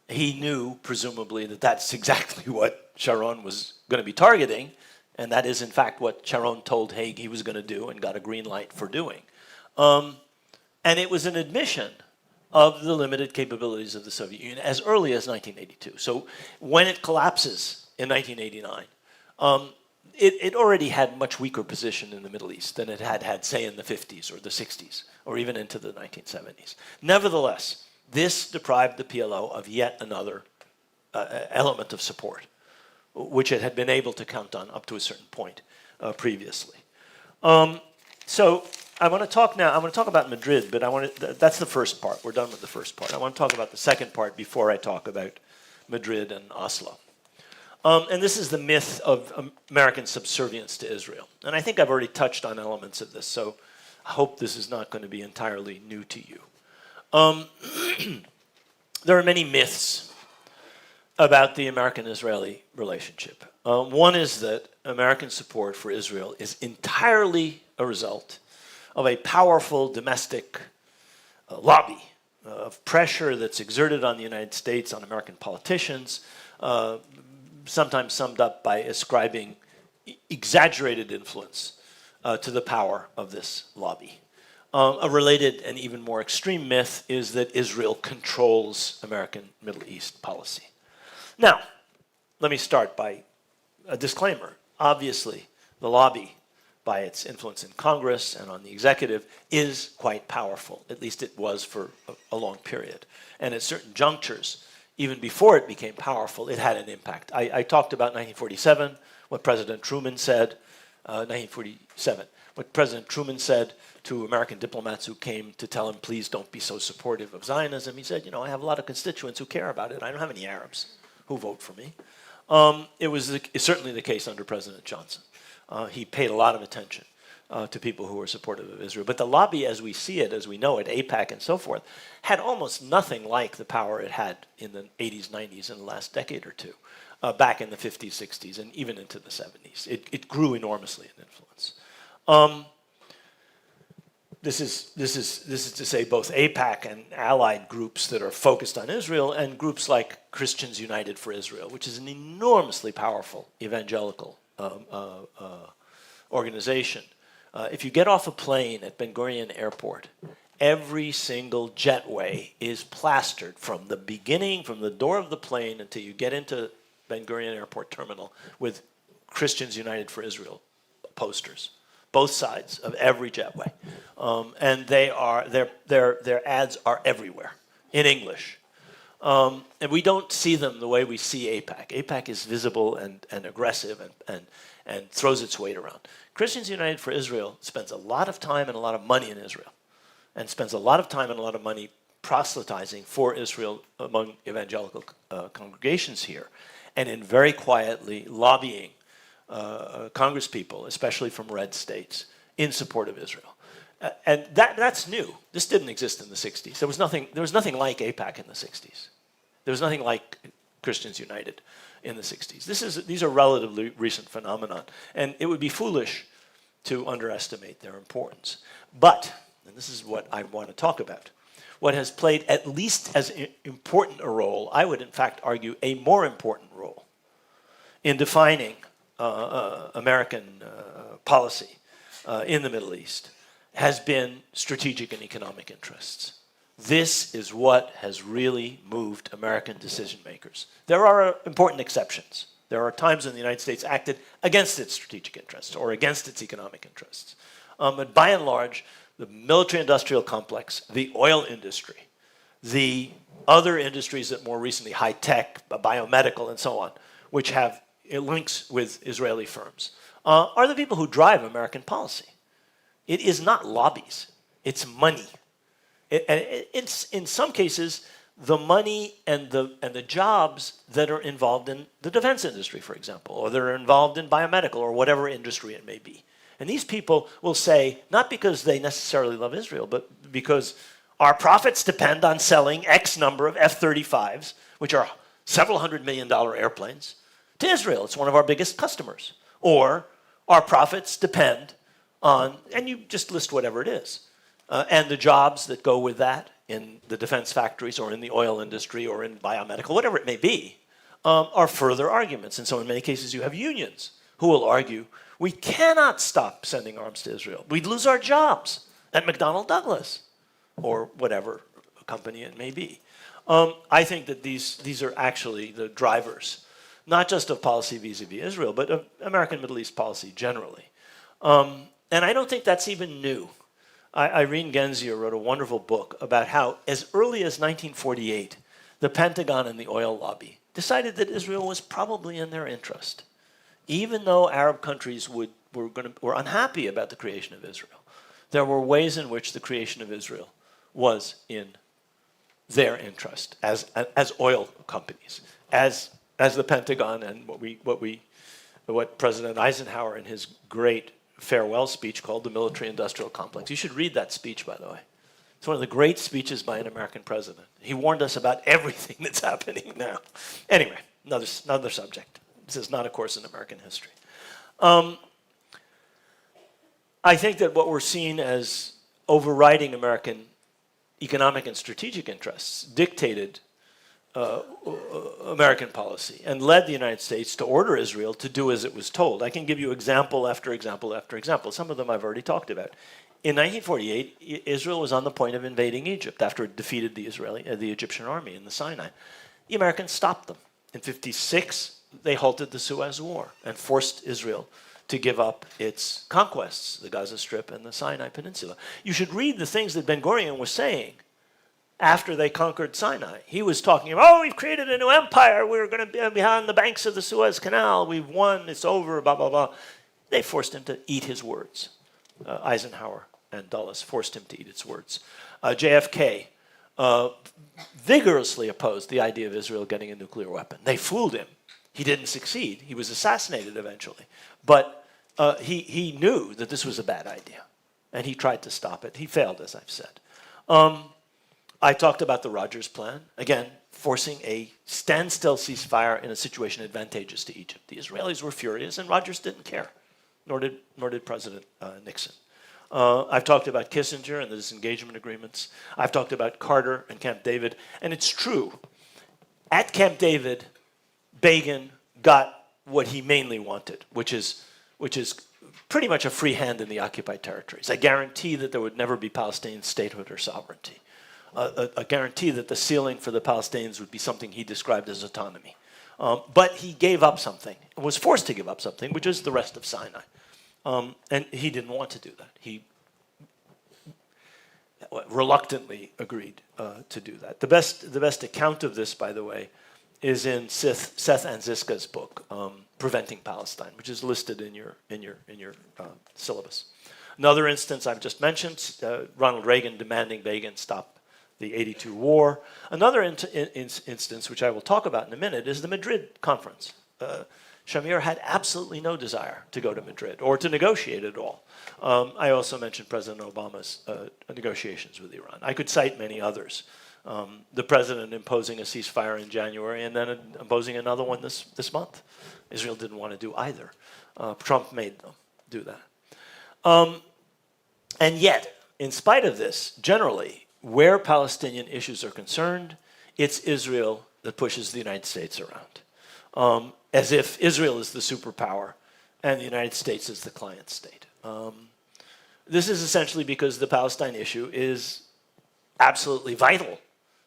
He knew, presumably, that that's exactly what Sharon was going to be targeting, and that is, in fact, what Sharon told Haig he was going to do and got a green light for doing. And it was an admission of the limited capabilities of the Soviet Union as early as 1982. So when it collapses in 1989, it already had much weaker position in the Middle East than it had, say, in the 50s or the 60s, or even into the 1970s. Nevertheless, this deprived the PLO of yet another element of support, which it had been able to count on up to a certain point previously. So I want to talk now. I want to talk about Madrid, but that's the first part. We're done with the first part. I want to talk about the second part before I talk about Madrid and Oslo. And this is the myth of American subservience to Israel. And I think I've already touched on elements of this, so I hope this is not going to be entirely new to you. There are many myths about the American-Israeli relationship. One is that American support for Israel is entirely a result of a powerful domestic lobby of pressure that's exerted on the United States, on American politicians, sometimes summed up by ascribing exaggerated influence to the power of this lobby. A related and even more extreme myth is that Israel controls American Middle East policy. Now, let me start by a disclaimer. Obviously, the lobby, by its influence in Congress and on the executive, is quite powerful. At least it was for a long period. And at certain junctures, even before it became powerful, it had an impact. I talked about 1947, what President Truman said, 1947, what President Truman said to American diplomats who came to tell him, please don't be so supportive of Zionism. He said, I have a lot of constituents who care about it. I don't have any Arabs who vote for me. It was certainly the case under President Johnson. He paid a lot of attention to people who were supportive of Israel. But the lobby, as we see it, as we know it, AIPAC and so forth, had almost nothing like the power it had in the 80s, 90s, in the last decade or two, back in the 50s, 60s, and even into the 70s. It grew enormously in influence. This is to say both AIPAC and allied groups that are focused on Israel and groups like Christians United for Israel, which is an enormously powerful evangelical organization. If you get off a plane at Ben Gurion Airport, every single jetway is plastered from the beginning, from the door of the plane until you get into Ben Gurion Airport Terminal with Christians United for Israel posters. Both sides of every jetway, and their ads are everywhere in English, and we don't see them the way we see AIPAC. AIPAC is visible and aggressive and throws its weight around. Christians United for Israel spends a lot of time and a lot of money in Israel, and spends a lot of time and a lot of money proselytizing for Israel among evangelical congregations here, and in very quietly lobbying Congress people, especially from red states, in support of Israel. And that's new. This didn't exist in the 60s. There was nothing like AIPAC in the 60s. There was nothing like Christians United in the 60s. These are relatively recent phenomenon, and it would be foolish to underestimate their importance. But, and this is what I want to talk about, what has played at least as important a role, I would in fact argue a more important role, in defining American policy in the Middle East has been strategic and economic interests. This is what has really moved American decision makers. There are important exceptions. There are times when the United States acted against its strategic interests or against its economic interests. But by and large, the military-industrial complex, the oil industry, the other industries that more recently, high-tech, biomedical, and so on, which have links with Israeli firms, are the people who drive American policy. It is not lobbies. It's money. It's in some cases the money and the jobs that are involved in the defense industry, for example, or that are involved in biomedical or whatever industry it may be. And these people will say, not because they necessarily love Israel, but because our profits depend on selling X number of F-35s, which are several $100 million airplanes, to Israel. It's one of our biggest customers. Or our profits depend on, and you just list whatever it is, and the jobs that go with that in the defense factories or in the oil industry or in biomedical, whatever it may be, are further arguments. And so in many cases you have unions who will argue, we cannot stop sending arms to Israel. We'd lose our jobs at McDonnell Douglas or whatever company it may be. I think that these are actually the drivers, not just of policy vis-a-vis Israel, but of American Middle East policy generally. And I don't think that's even new. Irene Genzier wrote a wonderful book about how, as early as 1948, the Pentagon and the oil lobby decided that Israel was probably in their interest. Even though Arab countries would were unhappy about the creation of Israel. There were ways in which the creation of Israel was in their interest as oil companies, as the Pentagon, and what President Eisenhower in his great farewell speech called the military-industrial complex. You should read that speech, by the way. It's one of the great speeches by an American president. He warned us about everything that's happening now. Anyway, another subject. This is not a course in American history. I think that what we're seeing as overriding American economic and strategic interests dictated American policy and led the United States to order Israel to do as it was told. I can give you example after example after example. Some of them I've already talked about. In 1948, Israel was on the point of invading Egypt after it defeated the Egyptian army in the Sinai. The Americans stopped them. In 1956, they halted the Suez War and forced Israel to give up its conquests, the Gaza Strip and the Sinai Peninsula. You should read the things that Ben-Gurion was saying after they conquered Sinai. He was talking about, we've created a new empire. We're going to be behind the banks of the Suez Canal. We've won. It's over, blah, blah, blah. They forced him to eat his words. Eisenhower and Dulles forced him to eat its words. JFK vigorously opposed the idea of Israel getting a nuclear weapon. They fooled him. He didn't succeed. He was assassinated eventually. But he knew that this was a bad idea, and he tried to stop it. He failed, as I've said. I talked about the Rogers Plan, again, forcing a standstill ceasefire in a situation advantageous to Egypt. The Israelis were furious, and Rogers didn't care, nor did President Nixon. I've talked about Kissinger and the disengagement agreements. I've talked about Carter and Camp David, and it's true. At Camp David, Begin got what he mainly wanted, which is pretty much a free hand in the occupied territories, a guarantee that there would never be Palestinian statehood or sovereignty, a guarantee that the ceiling for the Palestinians would be something he described as autonomy. But he gave up something, was forced to give up something, which is the rest of Sinai. And he didn't want to do that. He reluctantly agreed to do that. The best account of this, by the way, is in Seth Anziska's book, Preventing Palestine, which is listed in your syllabus. Another instance I've just mentioned, Ronald Reagan demanding Begin stop the '82 war. Another instance, which I will talk about in a minute, is the Madrid conference. Shamir had absolutely no desire to go to Madrid or to negotiate at all. I also mentioned President Obama's negotiations with Iran. I could cite many others. The president imposing a ceasefire in January and then imposing another one this month. Israel didn't want to do either. Trump made them do that. And yet, in spite of this, generally, where Palestinian issues are concerned, it's Israel that pushes the United States around. As if Israel is the superpower and the United States is the client state. This is essentially because the Palestine issue is absolutely vital,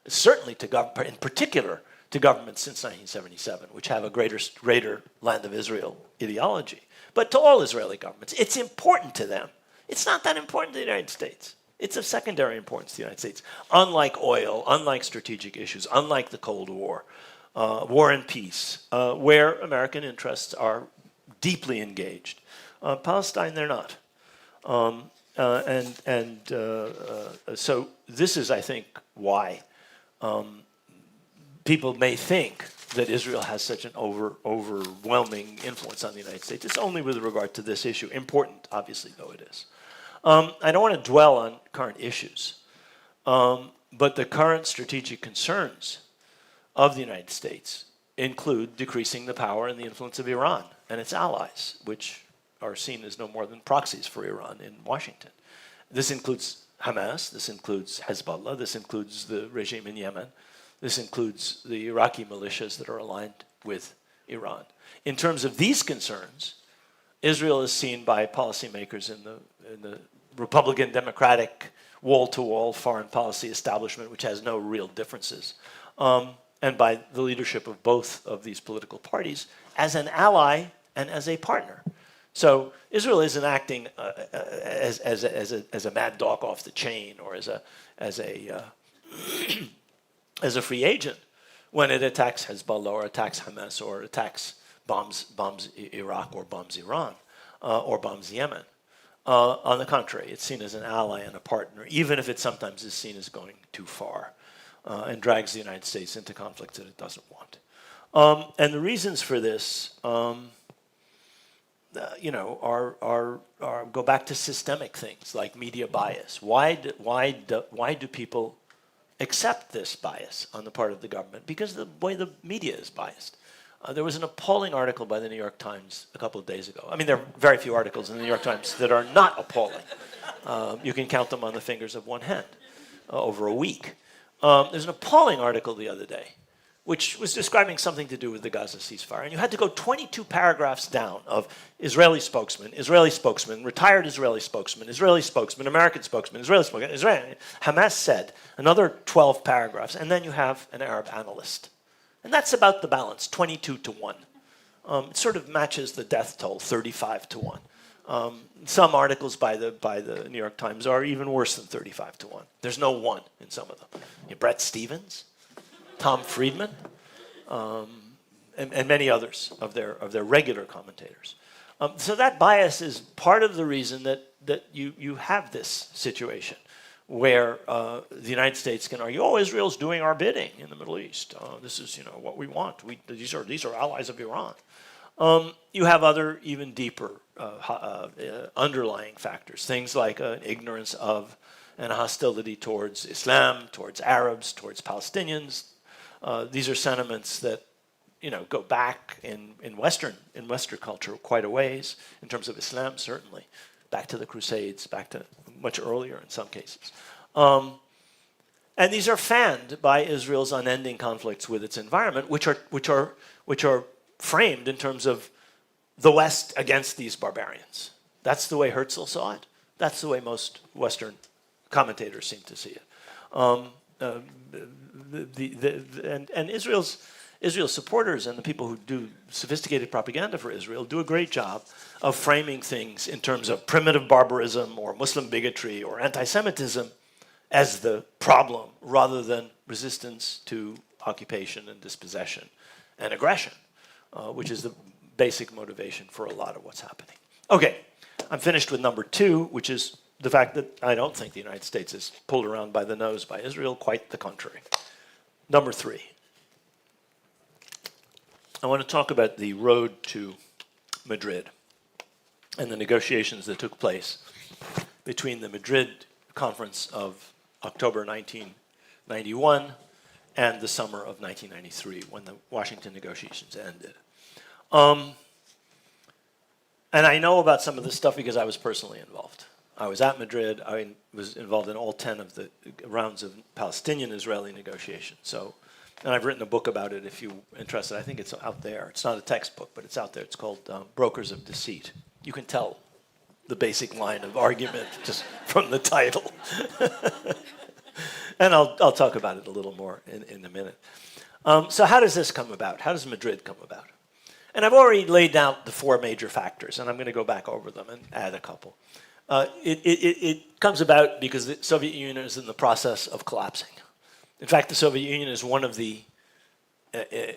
certainly to government, in particular to governments since 1977, which have a greater land of Israel ideology, but to all Israeli governments. It's important to them. It's not that important to the United States. It's of secondary importance to the United States. Unlike oil, unlike strategic issues, unlike the Cold War, war and peace, where American interests are deeply engaged. Palestine, they're not. So this is, I think, why people may think that Israel has such an overwhelming influence on the United States. It's only with regard to this issue, important, obviously, though it is. I don't want to dwell on current issues, but the current strategic concerns of the United States include decreasing the power and the influence of Iran and its allies, which are seen as no more than proxies for Iran in Washington. This includes Hamas, this includes Hezbollah, this includes the regime in Yemen, this includes the Iraqi militias that are aligned with Iran. In terms of these concerns, Israel is seen by policymakers in the Republican Democratic wall-to-wall foreign policy establishment, which has no real differences, and by the leadership of both of these political parties as an ally and as a partner. So Israel isn't acting as a mad dog off the chain or as a free agent when it attacks Hezbollah or attacks Hamas or bombs Iraq or bombs Iran. or bombs Yemen. On the contrary, it's seen as an ally and a partner, even if it sometimes is seen as going too far and drags the United States into conflicts that it doesn't want. And the reasons for this, go back to systemic things like media bias. Why do people accept this bias on the part of the government? Because the way the media is biased. There was an appalling article by the New York Times a couple of days ago. I mean, there are very few articles in the New York Times that are not appalling. You can count them on the fingers of one hand over a week. There's an appalling article the other day which was describing something to do with the Gaza ceasefire. And you had to go 22 paragraphs down of Israeli spokesman, retired Israeli spokesman, American spokesman, Hamas said, another 12 paragraphs, and then you have an Arab analyst. And that's about the balance, 22 to 1. It sort of matches the death toll, 35 to 1. Some articles by the New York Times are even worse than 35 to 1. There's no 1 in some of them. Bret Stephens, Tom Friedman, and many others of their regular commentators. So that bias is part of the reason that you have this situation where the United States can argue, oh, Israel's doing our bidding in the Middle East. This is what we want. These are allies of Iran. You have other even deeper underlying factors, things like ignorance of and a hostility towards Islam, towards Arabs, towards Palestinians. These are sentiments that go back in Western culture quite a ways, in terms of Islam certainly, back to the Crusades, back to much earlier in some cases. And these are fanned by Israel's unending conflicts with its environment, which are framed in terms of the West against these barbarians. That's the way Herzl saw it. That's the way most Western commentators seem to see it. And Israel's supporters and the people who do sophisticated propaganda for Israel do a great job of framing things in terms of primitive barbarism or Muslim bigotry or anti-Semitism as the problem, rather than resistance to occupation and dispossession and aggression, which is the basic motivation for a lot of what's happening. Okay, I'm finished with number 2, which is the fact that I don't think the United States is pulled around by the nose by Israel, quite the contrary. Number 3. I want to talk about the road to Madrid and the negotiations that took place between the Madrid conference of October 1991 and the summer of 1993, when the Washington negotiations ended. And I know about some of this stuff because I was personally involved. I was at Madrid. I was involved in all 10 of the rounds of Palestinian-Israeli negotiations. So, and I've written a book about it if you're interested. I think it's out there. It's not a textbook, but it's out there. It's called Brokers of Deceit. You can tell the basic line of argument just from the title. And I'll talk about it a little more in a minute. So how does this come about? How does Madrid come about? And I've already laid out the 4 major factors, and I'm going to go back over them and add a couple. It comes about because the Soviet Union is in the process of collapsing. In fact, the Soviet Union is one of the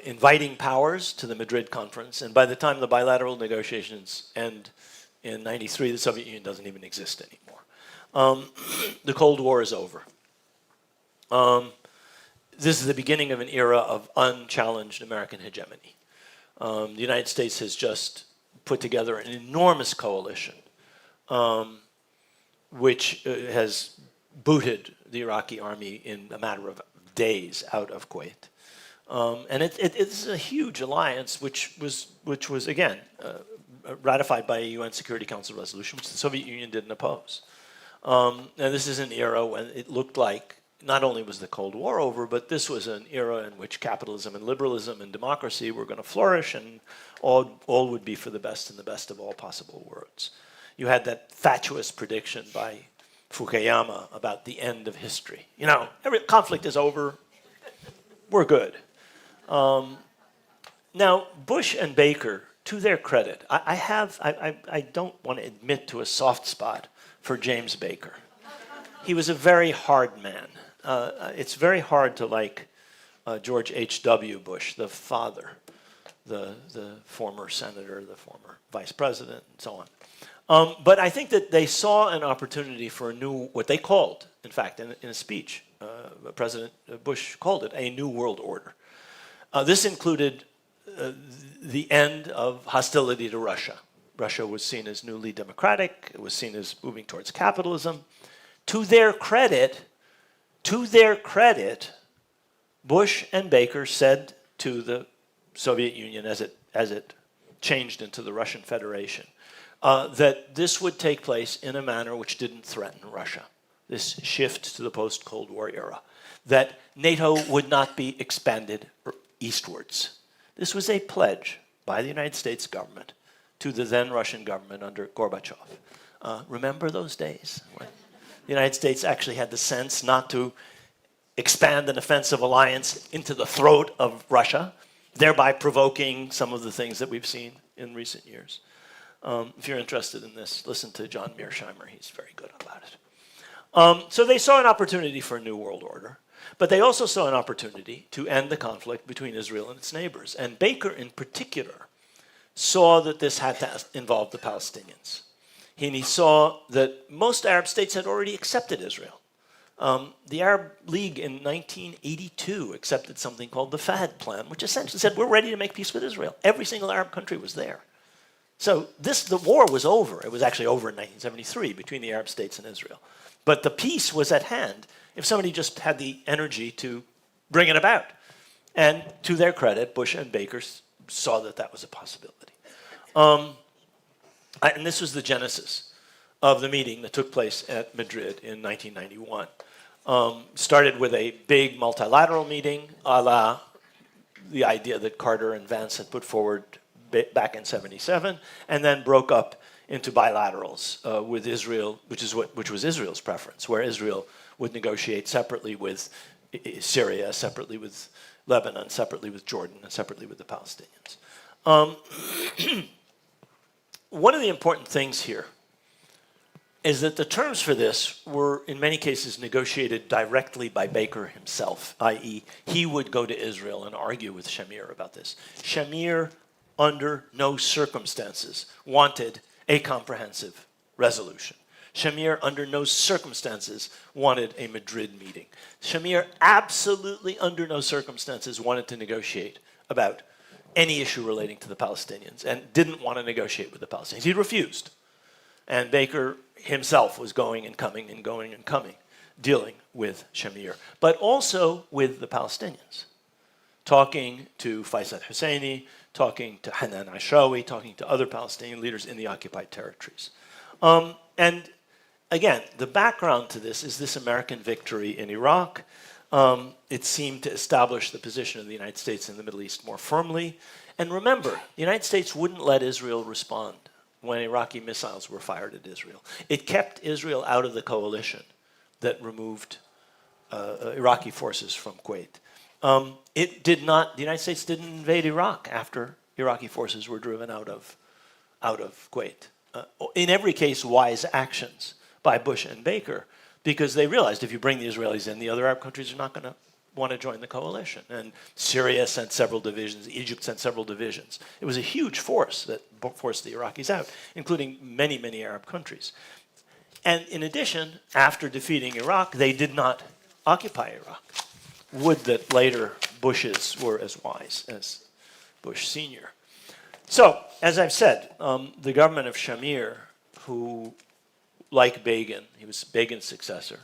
inviting powers to the Madrid conference, and by the time the bilateral negotiations end in 93, the Soviet Union doesn't even exist anymore. The Cold War is over. This is the beginning of an era of unchallenged American hegemony. The United States has just put together an enormous coalition which has booted the Iraqi army in a matter of days out of Kuwait. And it's a huge alliance which was again, ratified by a UN Security Council resolution, which the Soviet Union didn't oppose. And this is an era when it looked like not only was the Cold War over, but this was an era in which capitalism and liberalism and democracy were going to flourish, and all would be for the best and the best of all possible worlds. You had that fatuous prediction by Fukuyama about the end of history. Every conflict is over. We're good. Now, Bush and Baker, to their credit, I don't want to admit to a soft spot for James Baker. He was a very hard man. It's very hard to like George H.W. Bush, the father. the former senator, the former vice president, and so on. But I think that they saw an opportunity for a new, what they called, in fact, in a speech, President Bush called it a new world order. This included the end of hostility to Russia. Russia was seen as newly democratic. It was seen as moving towards capitalism. To their credit, Bush and Baker said to the Soviet Union as it changed into the Russian Federation that this would take place in a manner which didn't threaten Russia, this shift to the post-Cold War era, that NATO would not be expanded eastwards. This was a pledge by the United States government to the then Russian government under Gorbachev. Remember those days when the United States actually had the sense not to expand an offensive alliance into the throat of Russia, thereby provoking some of the things that we've seen in recent years. If you're interested in this, listen to John Mearsheimer. He's very good about it. So they saw an opportunity for a new world order, but they also saw an opportunity to end the conflict between Israel and its neighbors. And Baker, in particular, saw that this had to involve the Palestinians. And he saw that most Arab states had already accepted Israel. The Arab League in 1982 accepted something called the Fahd Plan, which essentially said, we're ready to make peace with Israel. Every single Arab country was there. So the war was over. It was actually over in 1973 between the Arab states and Israel. But the peace was at hand if somebody just had the energy to bring it about. And to their credit, Bush and Baker saw that that was a possibility. And this was the genesis of the meeting that took place at Madrid in 1991. Started with a big multilateral meeting, a la the idea that Carter and Vance had put forward back in '77, and then broke up into bilaterals with Israel, which was Israel's preference, where Israel would negotiate separately with Syria, separately with Lebanon, separately with Jordan, and separately with the Palestinians. One of the important things here is that the terms for this were, in many cases, negotiated directly by Baker himself, i.e., he would go to Israel and argue with Shamir about this. Shamir, under no circumstances, wanted a comprehensive resolution. Shamir, under no circumstances, wanted a Madrid meeting. Shamir, absolutely under no circumstances, wanted to negotiate about any issue relating to the Palestinians and didn't want to negotiate with the Palestinians. He refused. And Baker himself was going and coming and going and coming, dealing with Shamir, but also with the Palestinians, talking to Faisal Husseini, talking to Hanan Ashrawi, talking to other Palestinian leaders in the occupied territories. And again, the background to this is this American victory in Iraq. It seemed to establish the position of the United States in the Middle East more firmly. And remember, the United States wouldn't let Israel respond when Iraqi missiles were fired at Israel. It kept Israel out of the coalition that removed Iraqi forces from Kuwait. The United States didn't invade Iraq after Iraqi forces were driven out of Kuwait. In every case, wise actions by Bush and Baker, because they realized if you bring the Israelis in, the other Arab countries are not going to want to join the coalition. And Syria sent several divisions, Egypt sent several divisions. It was a huge force that forced the Iraqis out, including many, many Arab countries. And in addition, after defeating Iraq, they did not occupy Iraq. Would that later Bushes were as wise as Bush Sr. So, as I've said, the government of Shamir, who, like Begin, he was Begin's successor,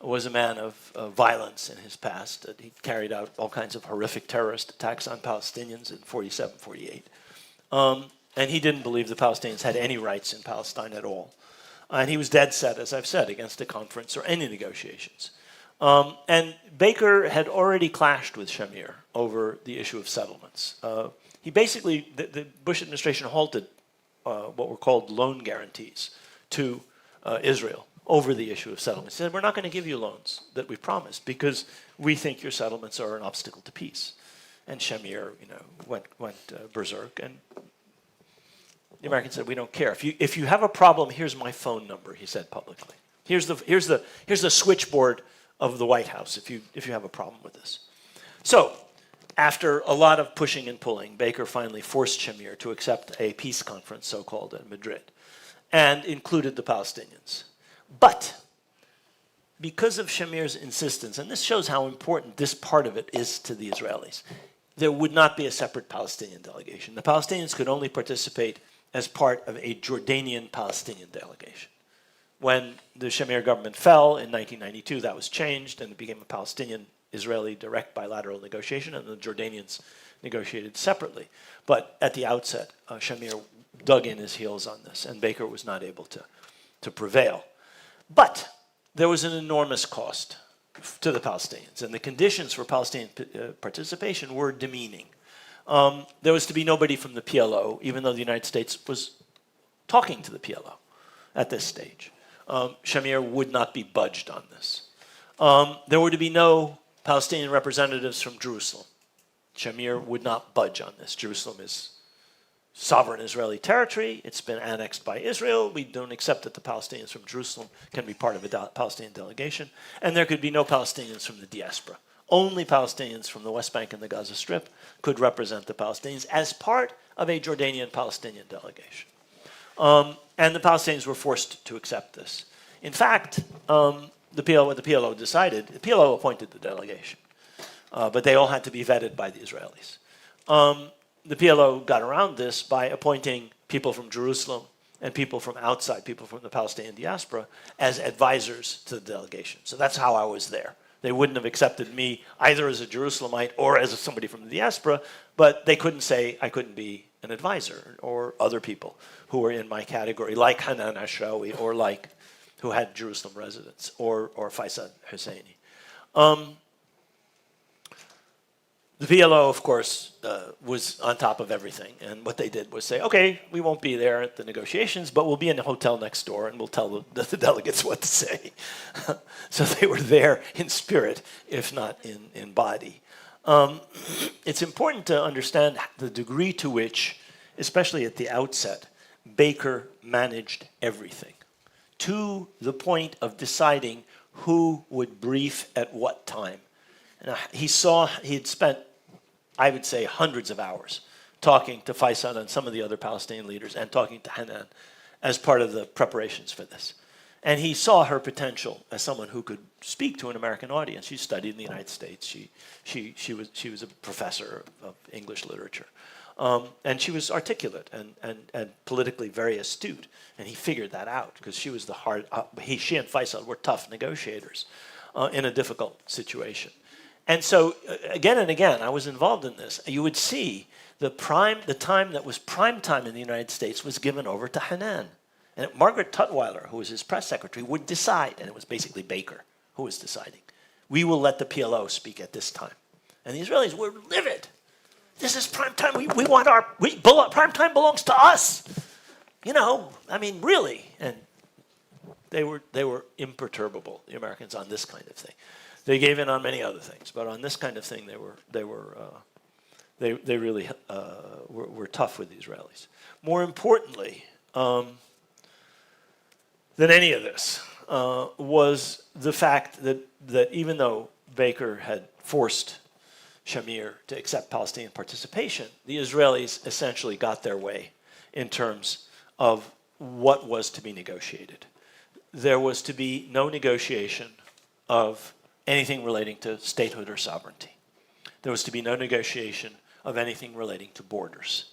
was a man of violence in his past. He carried out all kinds of horrific terrorist attacks on Palestinians in 47, 48. And he didn't believe the Palestinians had any rights in Palestine at all. And he was dead set, as I've said, against a conference or any negotiations. And Baker had already clashed with Shamir over the issue of settlements. He basically, the Bush administration halted what were called loan guarantees to Israel over the issue of settlements. He said, we're not going to give you loans that we promised because we think your settlements are an obstacle to peace. And Shamir, went berserk. And the Americans said, we don't care. If you have a problem, here's my phone number, he said publicly. Here's the switchboard of the White House if you have a problem with this. So after a lot of pushing and pulling, Baker finally forced Shamir to accept a peace conference, so-called, in Madrid, and included the Palestinians. But because of Shamir's insistence, and this shows how important this part of it is to the Israelis, there would not be a separate Palestinian delegation. The Palestinians could only participate as part of a Jordanian Palestinian delegation. When the Shamir government fell in 1992, that was changed, and it became a Palestinian-Israeli direct bilateral negotiation, and the Jordanians negotiated separately. But at the outset, Shamir dug in his heels on this, and Baker was not able to prevail. But there was an enormous cost to the Palestinians, and the conditions for Palestinian participation were demeaning. There was to be nobody from the PLO, even though the United States was talking to the PLO at this stage. Shamir would not be budged on this. There were to be no Palestinian representatives from Jerusalem. Shamir would not budge on this. Jerusalem is sovereign Israeli territory. It's been annexed by Israel. We don't accept that the Palestinians from Jerusalem can be part of a Palestinian delegation. And there could be no Palestinians from the diaspora. Only Palestinians from the West Bank and the Gaza Strip could represent the Palestinians as part of a Jordanian-Palestinian delegation. And the Palestinians were forced to accept this. In fact, what the PLO decided, the PLO appointed the delegation, but they all had to be vetted by the Israelis. The PLO got around this by appointing people from Jerusalem and people from outside, people from the Palestinian diaspora, as advisors to the delegation. So that's how I was there. They wouldn't have accepted me either as a Jerusalemite or as somebody from the diaspora, but they couldn't say I couldn't be an advisor, or other people who were in my category, like Hanan Ashrawi, or like who had Jerusalem residence, or Faisal Husseini. The PLO, of course, was on top of everything, and what they did was say, okay, we won't be there at the negotiations, but we'll be in a hotel next door, and we'll tell the delegates what to say. So they were there in spirit, if not in body. It's important to understand the degree to which, especially at the outset, Baker managed everything, to the point of deciding who would brief at what time. And he had spent, I would say, hundreds of hours talking to Faisal and some of the other Palestinian leaders, and talking to Hanan as part of the preparations for this. And he saw her potential as someone who could speak to an American audience. She studied in the United States. She was a professor of English literature. And she was articulate and politically very astute. And he figured that out, because she was she and Faisal were tough negotiators in a difficult situation. And so, again and again, I was involved in this. You would see the time that was prime time in the United States was given over to Hanan. And Margaret Tutwiler, who was his press secretary, would decide, and it was basically Baker who was deciding, we will let the PLO speak at this time. And the Israelis were livid. This is prime time. We want prime time belongs to us. You know, I mean, really. And they were imperturbable, the Americans, on this kind of thing. They gave in on many other things, but on this kind of thing, they really were tough with the Israelis. More importantly than any of this was the fact that even though Baker had forced Shamir to accept Palestinian participation, the Israelis essentially got their way in terms of what was to be negotiated. There was to be no negotiation of anything relating to statehood or sovereignty. There was to be no negotiation of anything relating to borders.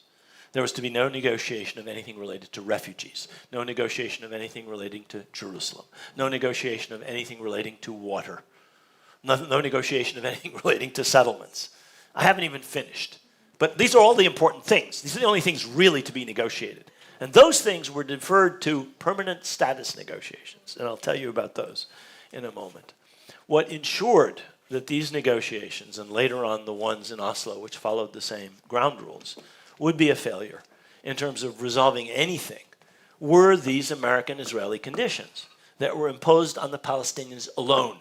There was to be no negotiation of anything related to refugees, no negotiation of anything relating to Jerusalem, no negotiation of anything relating to water, no negotiation of anything relating to settlements. I haven't even finished. But these are all the important things. These are the only things really to be negotiated. And those things were deferred to permanent status negotiations, and I'll tell you about those in a moment. What ensured that these negotiations, and later on the ones in Oslo, which followed the same ground rules, would be a failure in terms of resolving anything, were these American-Israeli conditions that were imposed on the Palestinians alone.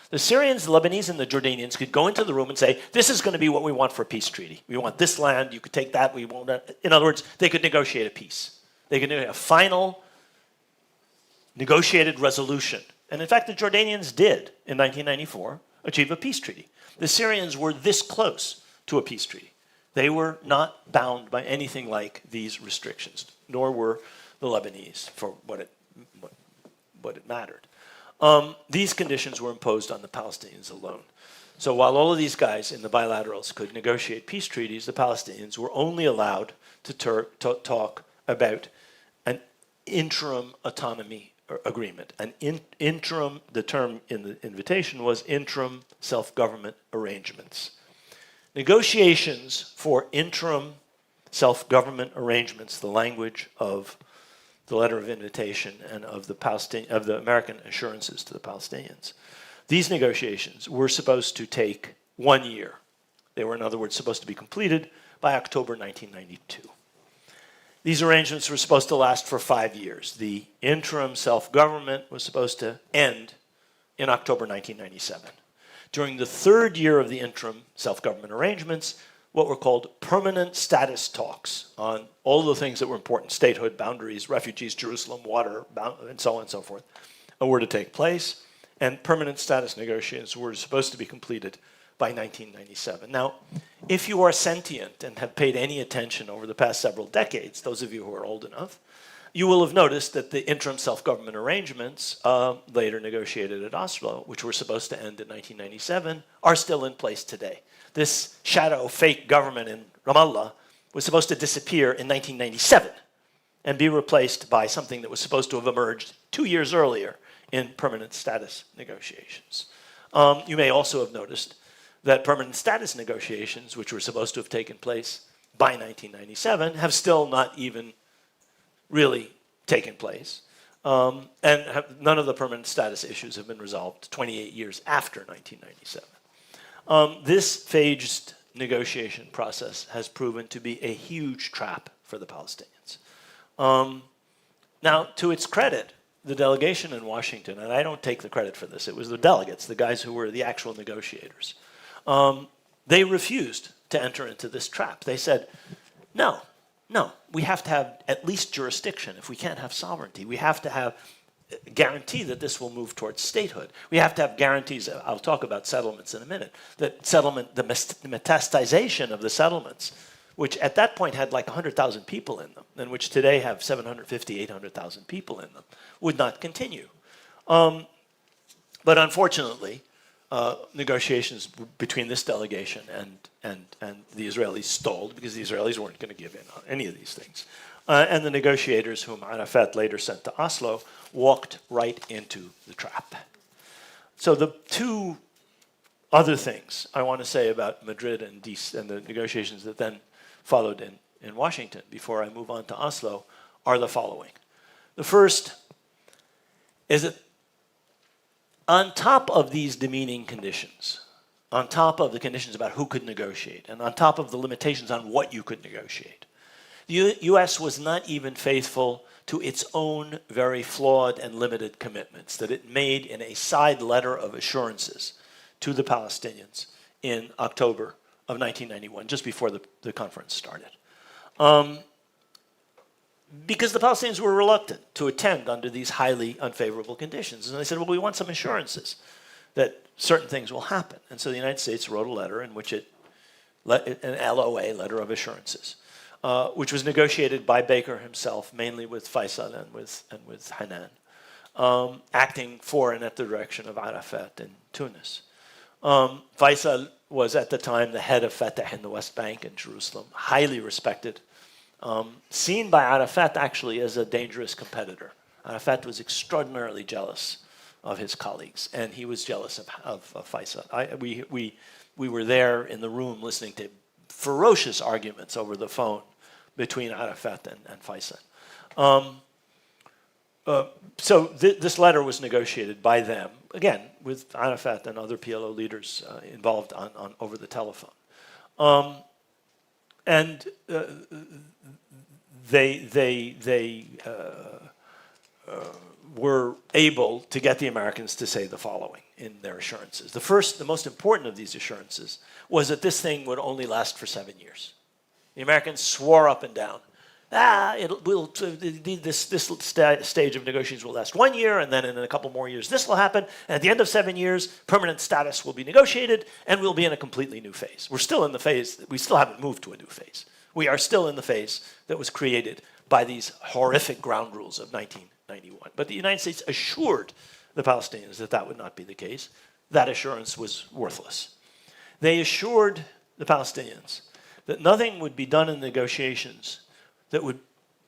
The Syrians, the Lebanese, and the Jordanians could go into the room and say, this is going to be what we want for a peace treaty. We want this land, you could take that, we won't. In other words, they could negotiate a peace. They could do a final negotiated resolution. And in fact, the Jordanians did, in 1994, achieve a peace treaty. The Syrians were this close to a peace treaty. They were not bound by anything like these restrictions, nor were the Lebanese for what it mattered. These conditions were imposed on the Palestinians alone. So while all of these guys in the bilaterals could negotiate peace treaties, the Palestinians were only allowed to talk about an interim autonomy agreement. Interim, the term in the invitation was interim self-government arrangements. Negotiations for interim self-government arrangements, the language of the letter of invitation and of the American assurances to the Palestinians. These negotiations were supposed to take 1 year. They were, in other words, supposed to be completed by October 1992. These arrangements were supposed to last for 5 years. The interim self-government was supposed to end in October 1997. During the third year of the interim self-government arrangements, what were called permanent status talks on all the things that were important, statehood, boundaries, refugees, Jerusalem, water, and so on and so forth, were to take place. And permanent status negotiations were supposed to be completed by 1997. Now, if you are sentient and have paid any attention over the past several decades, those of you who are old enough, you will have noticed that the interim self-government arrangements later negotiated at Oslo, which were supposed to end in 1997, are still in place today. This shadow fake government in Ramallah was supposed to disappear in 1997 and be replaced by something that was supposed to have emerged 2 years earlier in permanent status negotiations. You may also have noticed that permanent status negotiations, which were supposed to have taken place by 1997, have still not even really taken place. And none of the permanent status issues have been resolved 28 years after 1997. This phased negotiation process has proven to be a huge trap for the Palestinians. Now, to its credit, the delegation in Washington, and I don't take the credit for this, it was the delegates, the guys who were the actual negotiators, they refused to enter into this trap. They said, no, we have to have at least jurisdiction. If we can't have sovereignty, we have to have a guarantee that this will move towards statehood. We have to have guarantees, I'll talk about settlements in a minute, that settlement, the metastasization of the settlements, which at that point had like 100,000 people in them, and which today have 750, 800,000 people in them, would not continue. But unfortunately, negotiations between this delegation and the Israelis stalled because the Israelis weren't going to give in on any of these things. And the negotiators, whom Arafat later sent to Oslo, walked right into the trap. So the two other things I want to say about Madrid and the negotiations that then followed in Washington before I move on to Oslo are the following. The first is that on top of these demeaning conditions, on top of the conditions about who could negotiate, and on top of the limitations on what you could negotiate, the U.S. was not even faithful to its own very flawed and limited commitments that it made in a side letter of assurances to the Palestinians in October of 1991, just before the conference started. Because the Palestinians were reluctant to attend under these highly unfavorable conditions. And they said, well, we want some assurances that certain things will happen. And so the United States wrote a letter in which an LOA, letter of assurances, which was negotiated by Baker himself, mainly with Faisal and with Hanan, acting for and at the direction of Arafat in Tunis. Faisal was at the time the head of Fatah in the West Bank and Jerusalem, highly respected, seen by Arafat actually as a dangerous competitor. Arafat was extraordinarily jealous of his colleagues, and he was jealous of Faisal. We were there in the room listening to ferocious arguments over the phone between Arafat and Faisal. So this letter was negotiated by them, again, with Arafat and other PLO leaders involved over the telephone. And they were able to get the Americans to say the following in their assurances. The most important of these assurances was that this thing would only last for 7 years. The Americans swore up and down this stage of negotiations will last 1 year, and then in a couple more years this will happen, and at the end of 7 years, permanent status will be negotiated, and we'll be in a completely new phase. We're still in the phase, we still haven't moved to a new phase. We are still in the phase that was created by these horrific ground rules of 1991. But the United States assured the Palestinians that that would not be the case. That assurance was worthless. They assured the Palestinians that nothing would be done in negotiations that would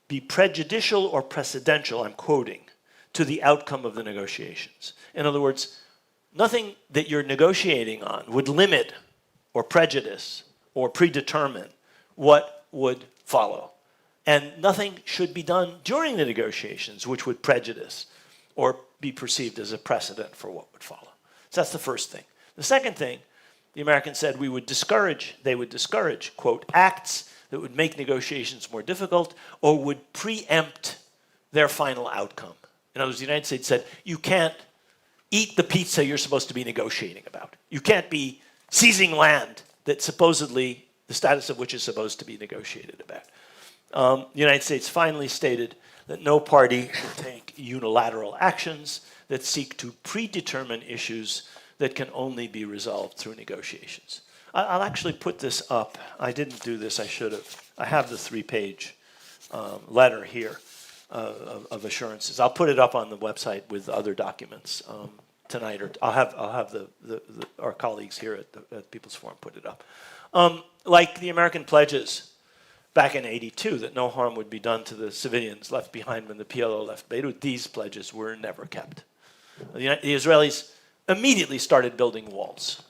be prejudicial or precedential, I'm quoting, to the outcome of the negotiations. In other words, nothing that you're negotiating on would limit or prejudice or predetermine what would follow. And nothing should be done during the negotiations which would prejudice or be perceived as a precedent for what would follow. So that's the first thing. The second thing, the Americans said they would discourage, quote, acts that would make negotiations more difficult or would preempt their final outcome. In other words, the United States said, you can't eat the pizza you're supposed to be negotiating about. You can't be seizing land that supposedly, the status of which is supposed to be negotiated about. The United States finally stated that no party will take unilateral actions that seek to predetermine issues that can only be resolved through negotiations. I'll actually put this up. I didn't do this, I should have. I have the 3-page letter here of assurances. I'll put it up on the website with other documents tonight, or I'll have our colleagues here at People's Forum put it up. Like the American pledges back in '82 that no harm would be done to the civilians left behind when the PLO left Beirut, these pledges were never kept. The Israelis immediately started building walls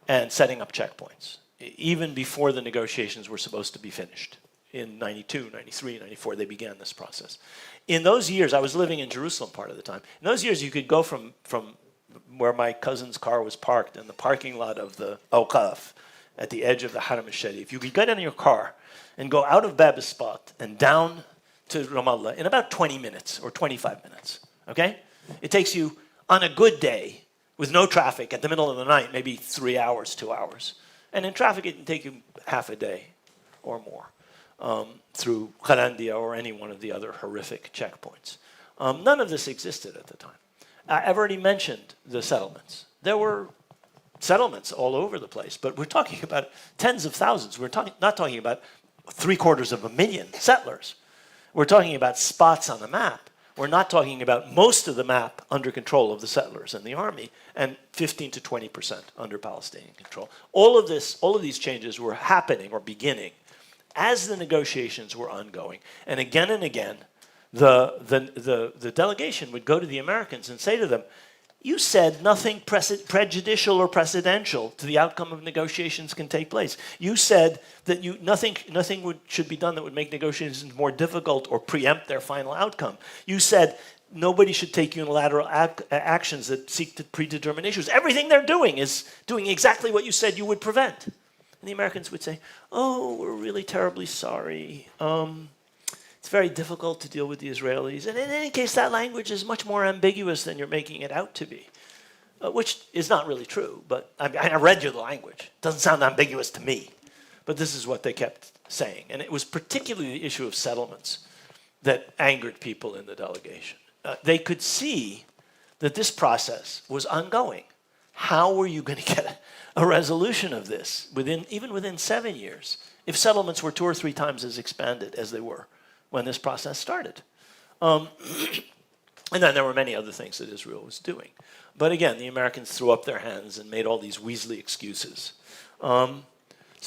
and setting up checkpoints, even before the negotiations were supposed to be finished. In 92, 93, 94, they began this process. In those years, I was living in Jerusalem part of the time. In those years, you could go from where my cousin's car was parked in the parking lot of the Oqaf at the edge of the Haram al-Sharif. You could get in your car and go out of Bab Espat and down to Ramallah in about 20 minutes or 25 minutes, okay? It takes you, on a good day, with no traffic, at the middle of the night, maybe 3 hours, 2 hours. And in traffic, it can take you half a day or more through Khalidi or any one of the other horrific checkpoints. None of this existed at the time. I've already mentioned the settlements. There were settlements all over the place, but we're talking about tens of thousands. We're not talking about 750,000 settlers. We're talking about spots on the map. We're not talking about most of the map under control of the settlers and the army, and 15 to 20% under Palestinian control. All of these changes were happening or beginning as the negotiations were ongoing. And again, the delegation would go to the Americans and say to them, you said nothing prejudicial or precedential to the outcome of negotiations can take place. You said that nothing should be done that would make negotiations more difficult or preempt their final outcome. You said nobody should take unilateral actions that seek to predetermine issues. Everything they're doing is doing exactly what you said you would prevent. And the Americans would say, oh, we're really terribly sorry. It's very difficult to deal with the Israelis. And in any case, that language is much more ambiguous than you're making it out to be, which is not really true. But I read you the language. It doesn't sound ambiguous to me. But this is what they kept saying. And it was particularly the issue of settlements that angered people in the delegation. They could see that this process was ongoing. How were you going to get a resolution of this even within 7 years if settlements were 2 or 3 times as expanded as they were when this process started? And then there were many other things that Israel was doing. But again, the Americans threw up their hands and made all these Weasley excuses. So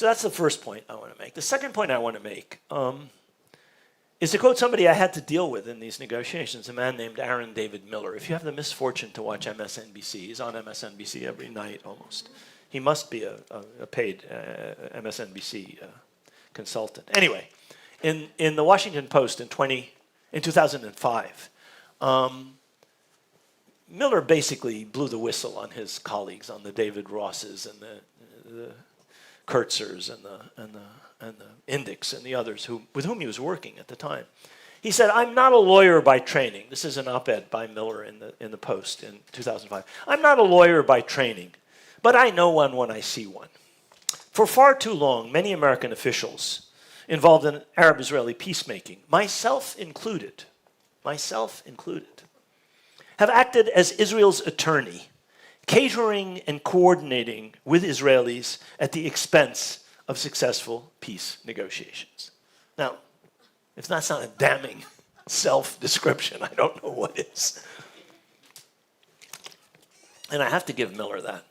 that's the first point I want to make. The second point I want to make is to quote somebody I had to deal with in these negotiations, a man named Aaron David Miller. If you have the misfortune to watch MSNBC, he's on MSNBC every night almost. He must be a paid MSNBC consultant. Anyway, in the Washington Post in 2005, Miller basically blew the whistle on his colleagues, on the David Rosses and the Kurtzers and the Indicks and the others with whom he was working at the time. He said, I'm not a lawyer by training. This is an op-ed by Miller in the Post in 2005. I'm not a lawyer by training, but I know one when I see one. For far too long, many American officials involved in Arab-Israeli peacemaking, myself included, have acted as Israel's attorney, catering and coordinating with Israelis at the expense of successful peace negotiations. Now, if that's not a damning self-description, I don't know what is. And I have to give Miller that.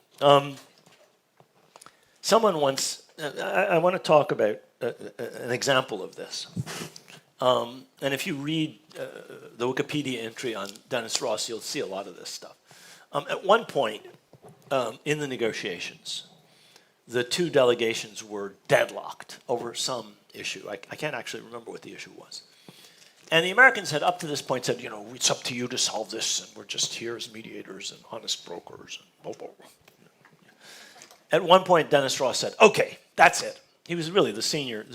Someone once, I want to talk about an example of this. And if you read the Wikipedia entry on Dennis Ross, you'll see a lot of this stuff. At one point in the negotiations, the two delegations were deadlocked over some issue. I can't actually remember what the issue was. And the Americans had up to this point said, you know, it's up to you to solve this, and we're just here as mediators and honest brokers. And blah, blah, blah. At one point, Dennis Ross said, okay, that's it. He was really the senior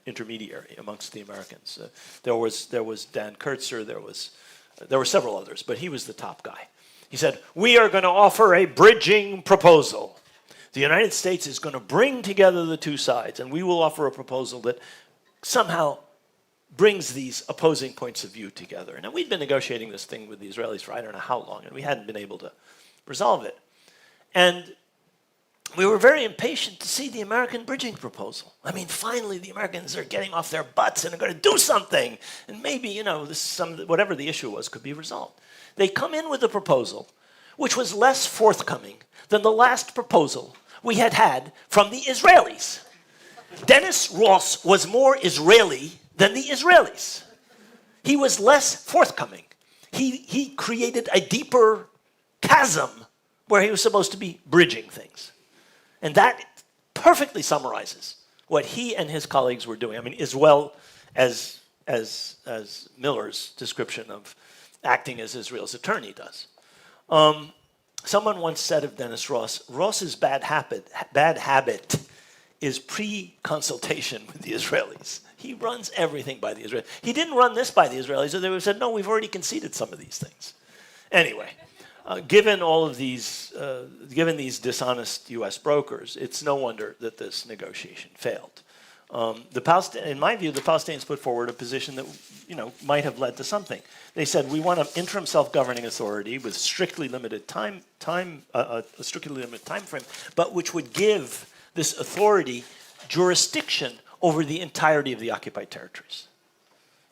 intermediary amongst the Americans. There was Dan Kurtzer, there were several others, but he was the top guy. He said, we are going to offer a bridging proposal. The United States is going to bring together the two sides, and we will offer a proposal that somehow brings these opposing points of view together. Now, we'd been negotiating this thing with the Israelis for I don't know how long, and we hadn't been able to resolve it. And we were very impatient to see the American bridging proposal. I mean, finally, the Americans are getting off their butts and are going to do something. And maybe, you know, whatever the issue was could be resolved. They come in with a proposal which was less forthcoming than the last proposal we had had from the Israelis. Dennis Ross was more Israeli than the Israelis. He was less forthcoming. He created a deeper chasm where he was supposed to be bridging things. And that perfectly summarizes what he and his colleagues were doing. I mean, as well as Miller's description of acting as Israel's attorney does. Someone once said of Dennis Ross, Ross's bad habit is pre-consultation with the Israelis. He runs everything by the Israelis. He didn't run this by the Israelis, or they would have said, no, we've already conceded some of these things. Anyway, given all of these, given these dishonest U.S. brokers, it's no wonder that this negotiation failed. In my view, the Palestinians put forward a position that, you know, might have led to something. They said, we want an interim self-governing authority with strictly limited a strictly limited time frame, but which would give this authority jurisdiction over the entirety of the occupied territories.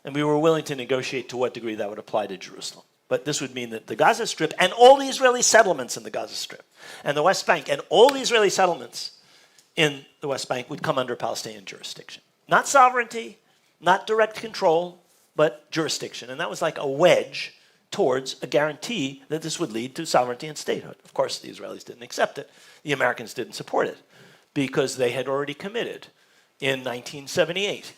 And we were willing to negotiate to what degree that would apply to Jerusalem. But this would mean that the Gaza Strip and all the Israeli settlements in the Gaza Strip and the West Bank and all the Israeli settlements in the West Bank would come under Palestinian jurisdiction. Not sovereignty, not direct control, but jurisdiction. And that was like a wedge towards a guarantee that this would lead to sovereignty and statehood. Of course, the Israelis didn't accept it. The Americans didn't support it because they had already committed in 1978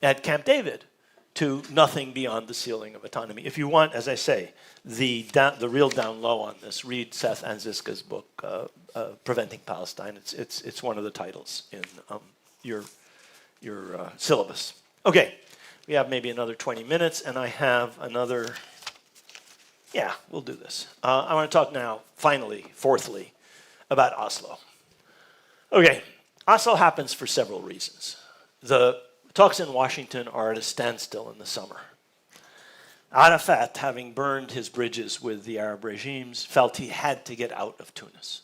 at Camp David to nothing beyond the ceiling of autonomy. If you want, as I say, the real down low on this, read Seth Anziska's book, Preventing Palestine. It's one of the titles in your syllabus. Okay, we have maybe another 20 minutes, and I have another, yeah, we'll do this. I want to talk now, finally, fourthly, about Oslo. Okay, Oslo happens for several reasons. The talks in Washington are at a standstill in the summer. Arafat, having burned his bridges with the Arab regimes, felt he had to get out of Tunis.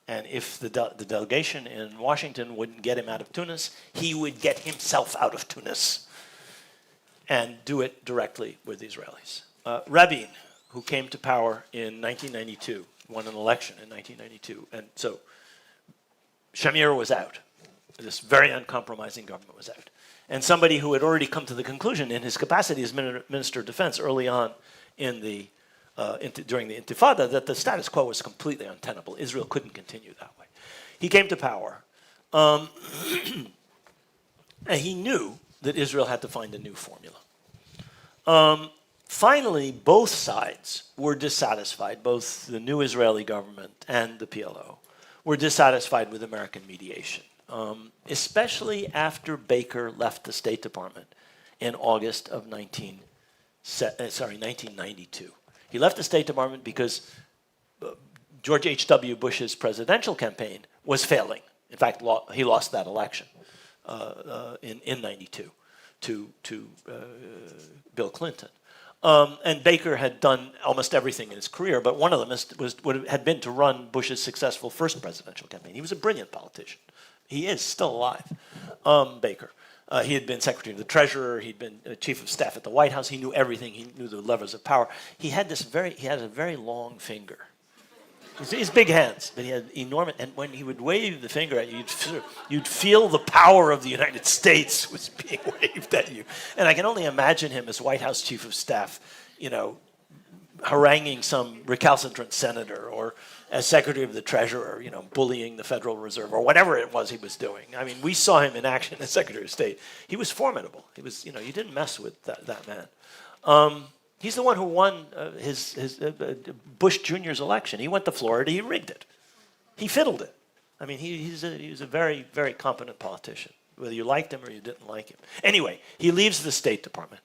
And if the delegation in Washington wouldn't get him out of Tunis, he would get himself out of Tunis and do it directly with the Israelis. Rabin, who came to power in 1992, won an election in 1992. And so Shamir was out. This very uncompromising government was out. And somebody who had already come to the conclusion in his capacity as Minister of Defense early on in the, during the Intifada that the status quo was completely untenable. Israel couldn't continue that way. He came to power. And he knew that Israel had to find a new formula. Finally, both sides were dissatisfied, both the new Israeli government and the PLO were dissatisfied with American mediation. Especially after Baker left the State Department in August of 1992. He left the State Department because George H.W. Bush's presidential campaign was failing. In fact, he lost that election. in '92 to Bill Clinton. And Baker had done almost everything in his career, but one of them had been to run Bush's successful first presidential campaign. He was a brilliant politician. He is still alive, Baker. He had been Secretary of the Treasurer. He'd been Chief of Staff at the White House. He knew everything. He knew the levers of power. He had a very long finger. His big hands, but he had enormous. And when he would wave the finger at you, you'd feel the power of the United States was being waved at you. And I can only imagine him as White House Chief of Staff, haranguing some recalcitrant senator, or as Secretary of the Treasurer, bullying the Federal Reserve, or whatever it was he was doing. I mean, we saw him in action as Secretary of State. He was formidable. He was, you didn't mess with that man. He's the one who won Bush Jr.'s election. He went to Florida. He rigged it. He fiddled it. I mean, he was a very, very competent politician, whether you liked him or you didn't like him. Anyway, he leaves the State Department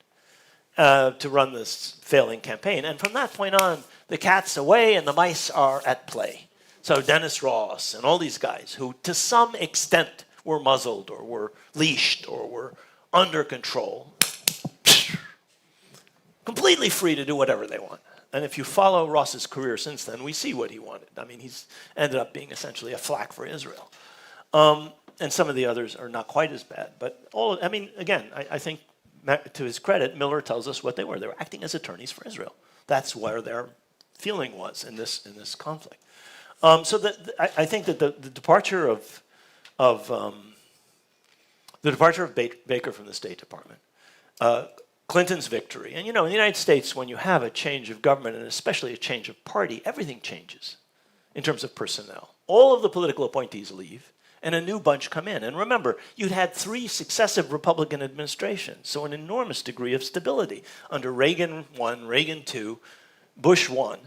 to run this failing campaign. And from that point on, the cat's away and the mice are at play. So Dennis Ross and all these guys who, to some extent, were muzzled or were leashed or were under control, completely free to do whatever they want. And if you follow Ross's career since then, we see what he wanted. I mean, he's ended up being essentially a flak for Israel. And some of the others are not quite as bad. But again, I think to his credit, Miller tells us what they were. They were acting as attorneys for Israel. That's where their feeling was in this conflict. I think that the departure of Baker from the State Department, Clinton's victory, and in the United States, when you have a change of government and especially a change of party, everything changes in terms of personnel. All of the political appointees leave, and a new bunch come in. And remember, you'd had 3 successive Republican administrations, so an enormous degree of stability. Under Reagan 1, Reagan 2, Bush 1,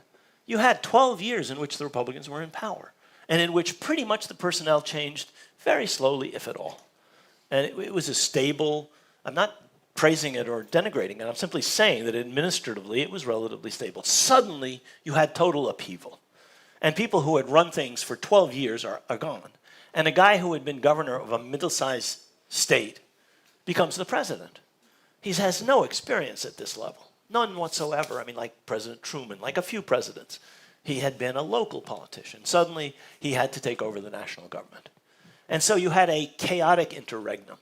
you had 12 years in which the Republicans were in power, and in which pretty much the personnel changed very slowly, if at all. And it was a stable, I'm not praising it or denigrating it, I'm simply saying that administratively it was relatively stable. Suddenly, you had total upheaval. And people who had run things for 12 years are gone. And a guy who had been governor of a middle-sized state becomes the president. He has no experience at this level, none whatsoever. I mean, like President Truman, like a few presidents. He had been a local politician. Suddenly, he had to take over the national government. And so you had a chaotic interregnum.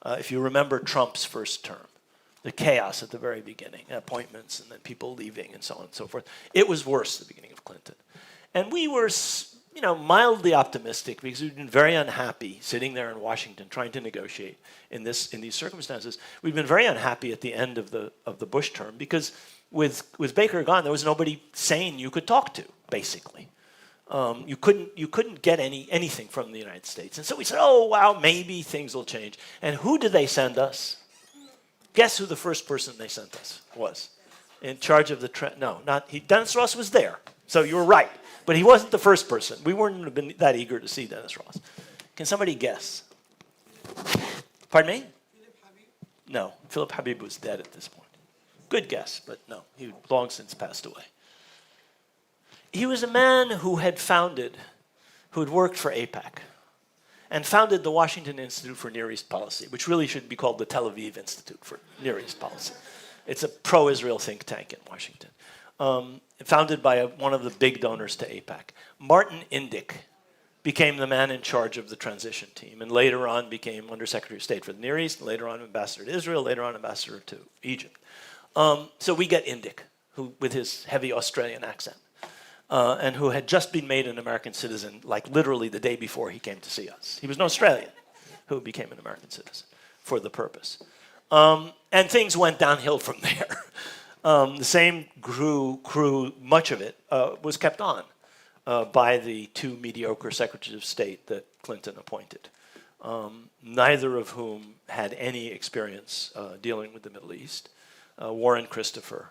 If you remember Trump's first term, the chaos at the very beginning, appointments and then people leaving and so on and so forth. It was worse at the beginning of Clinton. And we were mildly optimistic because we'd been very unhappy sitting there in Washington trying to negotiate in these circumstances. We'd been very unhappy at the end of the Bush term because with Baker gone, there was nobody sane you could talk to, basically. You couldn't get anything from the United States. And so we said, oh, wow, maybe things will change. And who did they send us? Guess who the first person they sent us was? In charge of Dennis Ross was there. So you were right. But he wasn't the first person. We wouldn't have been that eager to see Dennis Ross. Can somebody guess? Pardon me? Philip Habib? No, Philip Habib was dead at this point. Good guess, but no, he long since passed away. He was a man who had worked for AIPAC, and founded the Washington Institute for Near East Policy, which really should be called the Tel Aviv Institute for Near East Policy. It's a pro-Israel think tank in Washington. Founded by one of the big donors to AIPAC. Martin Indyk became the man in charge of the transition team, and later on became Undersecretary of State for the Near East, later on Ambassador to Israel, later on Ambassador to Egypt. So we get Indyk, who, with his heavy Australian accent, and who had just been made an American citizen, like literally the day before he came to see us. He was an Australian who became an American citizen for the purpose. And things went downhill from there. The same crew, much of it, was kept on by the 2 mediocre secretaries of state that Clinton appointed, neither of whom had any experience dealing with the Middle East. Warren Christopher,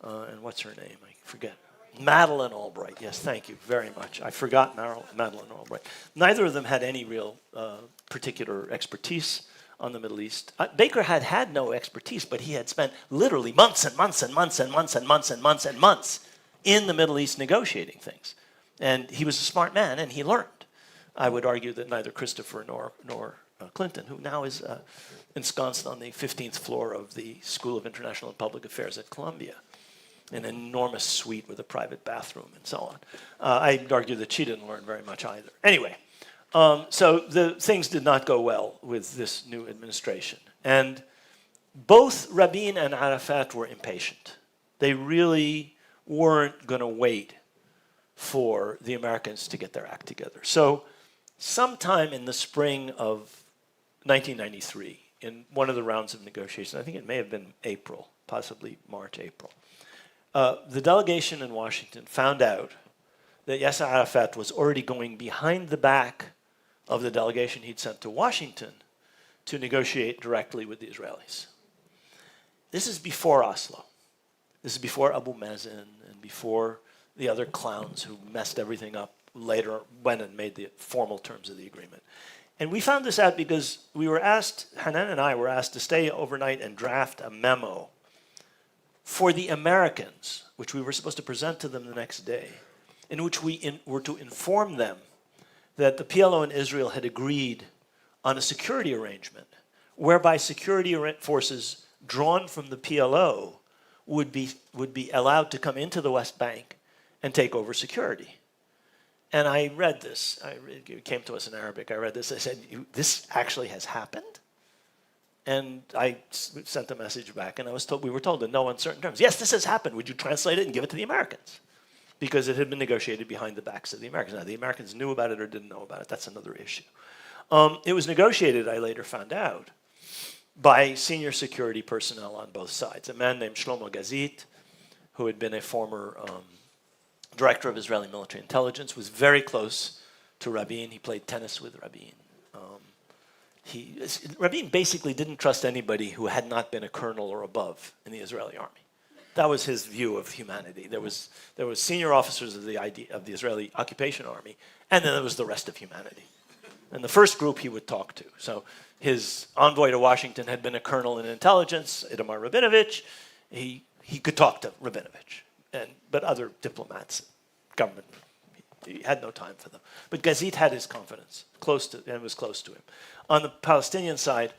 and what's her name? I forget. Madeleine Albright. Yes, thank you very much. I forgot Madeleine Albright. Neither of them had any real particular expertise on the Middle East. Baker had no expertise, but he had spent literally months and months and months and months and months and months and months in the Middle East negotiating things. And he was a smart man, and he learned. I would argue that neither Christopher nor Clinton, who now is ensconced on the 15th floor of the School of International and Public Affairs at Columbia, an enormous suite with a private bathroom and so on. I'd argue that she didn't learn very much either. Anyway, so the things did not go well with this new administration. And both Rabin and Arafat were impatient. They really weren't going to wait for the Americans to get their act together. So sometime in the spring of 1993, in one of the rounds of negotiations, I think it may have been April, possibly March, April, the delegation in Washington found out that Yasser Arafat was already going behind the back of the delegation he'd sent to Washington to negotiate directly with the Israelis. This is before Oslo. This is before Abu Mazen and before the other clowns who messed everything up later went and made the formal terms of the agreement. And we found this out because we were asked, Hanan and I were asked to stay overnight and draft a memo for the Americans, which we were supposed to present to them the next day, in which we were to inform them that the PLO and Israel had agreed on a security arrangement whereby security forces drawn from the PLO would be allowed to come into the West Bank and take over security. And I read this. It came to us in Arabic. I read this. I said, this actually has happened? And I sent a message back, and we were told in no uncertain terms, yes, this has happened. Would you translate it and give it to the Americans? Because it had been negotiated behind the backs of the Americans. Now, the Americans knew about it or didn't know about it. That's another issue. It was negotiated, I later found out, by senior security personnel on both sides. A man named Shlomo Gazit, who had been a former director of Israeli military intelligence, was very close to Rabin. He played tennis with Rabin. Rabin basically didn't trust anybody who had not been a colonel or above in the Israeli army. That was his view of humanity. There was senior officers of the Israeli occupation army, and then there was the rest of humanity. And the first group he would talk to. So his envoy to Washington had been a colonel in intelligence, Itamar Rabinovich. He could talk to Rabinovich, but other diplomats, government, he had no time for them. But Gazit had his confidence, and was close to him. On the Palestinian side,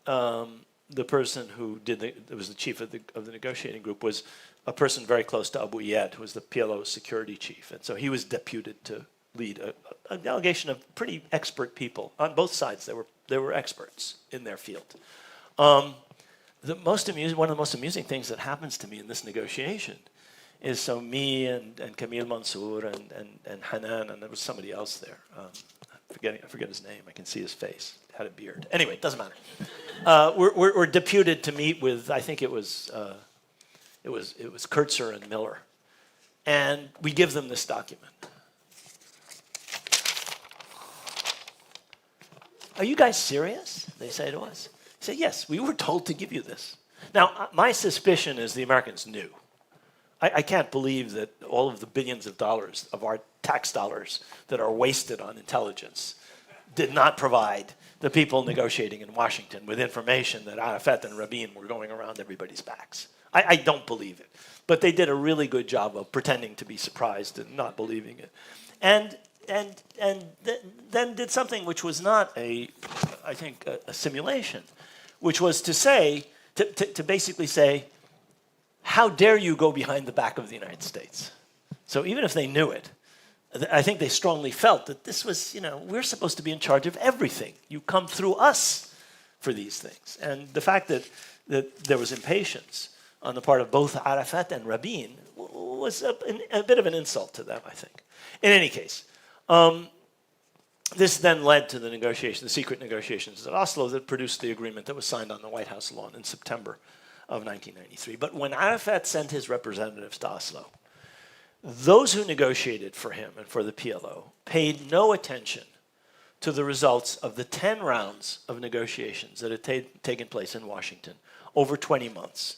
the person who was the chief of the negotiating group was a person very close to Abu Iyad, who was the PLO security chief. And so he was deputed to lead a delegation of pretty expert people on both sides. They were experts in their field. One of the most amusing things that happens to me in this negotiation is so me and Camille Mansour and Hanan, and there was somebody else there. I forget his name. I can see his face. Had a beard. Anyway, it doesn't matter. We're deputed to meet with, I think it was Kurtzer and Miller, and we give them this document. Are you guys serious? They say to us. We say, yes, we were told to give you this. Now, my suspicion is the Americans knew. I can't believe that all of the billions of dollars of our tax dollars that are wasted on intelligence did not provide the people negotiating in Washington with information that Arafat and Rabin were going around everybody's backs. I don't believe it. But they did a really good job of pretending to be surprised and not believing it. And then did something which was not a simulation, which was to say, to basically say, how dare you go behind the back of the United States? So even if they knew it, I think they strongly felt that this was, we're supposed to be in charge of everything. You come through us for these things. And the fact that there was impatience on the part of both Arafat and Rabin was a bit of an insult to them, I think. In any case, this then led to the secret negotiations at Oslo that produced the agreement that was signed on the White House lawn in September of 1993. But when Arafat sent his representatives to Oslo, those who negotiated for him and for the PLO paid no attention to the results of the 10 rounds of negotiations that had taken place in Washington over 20 months,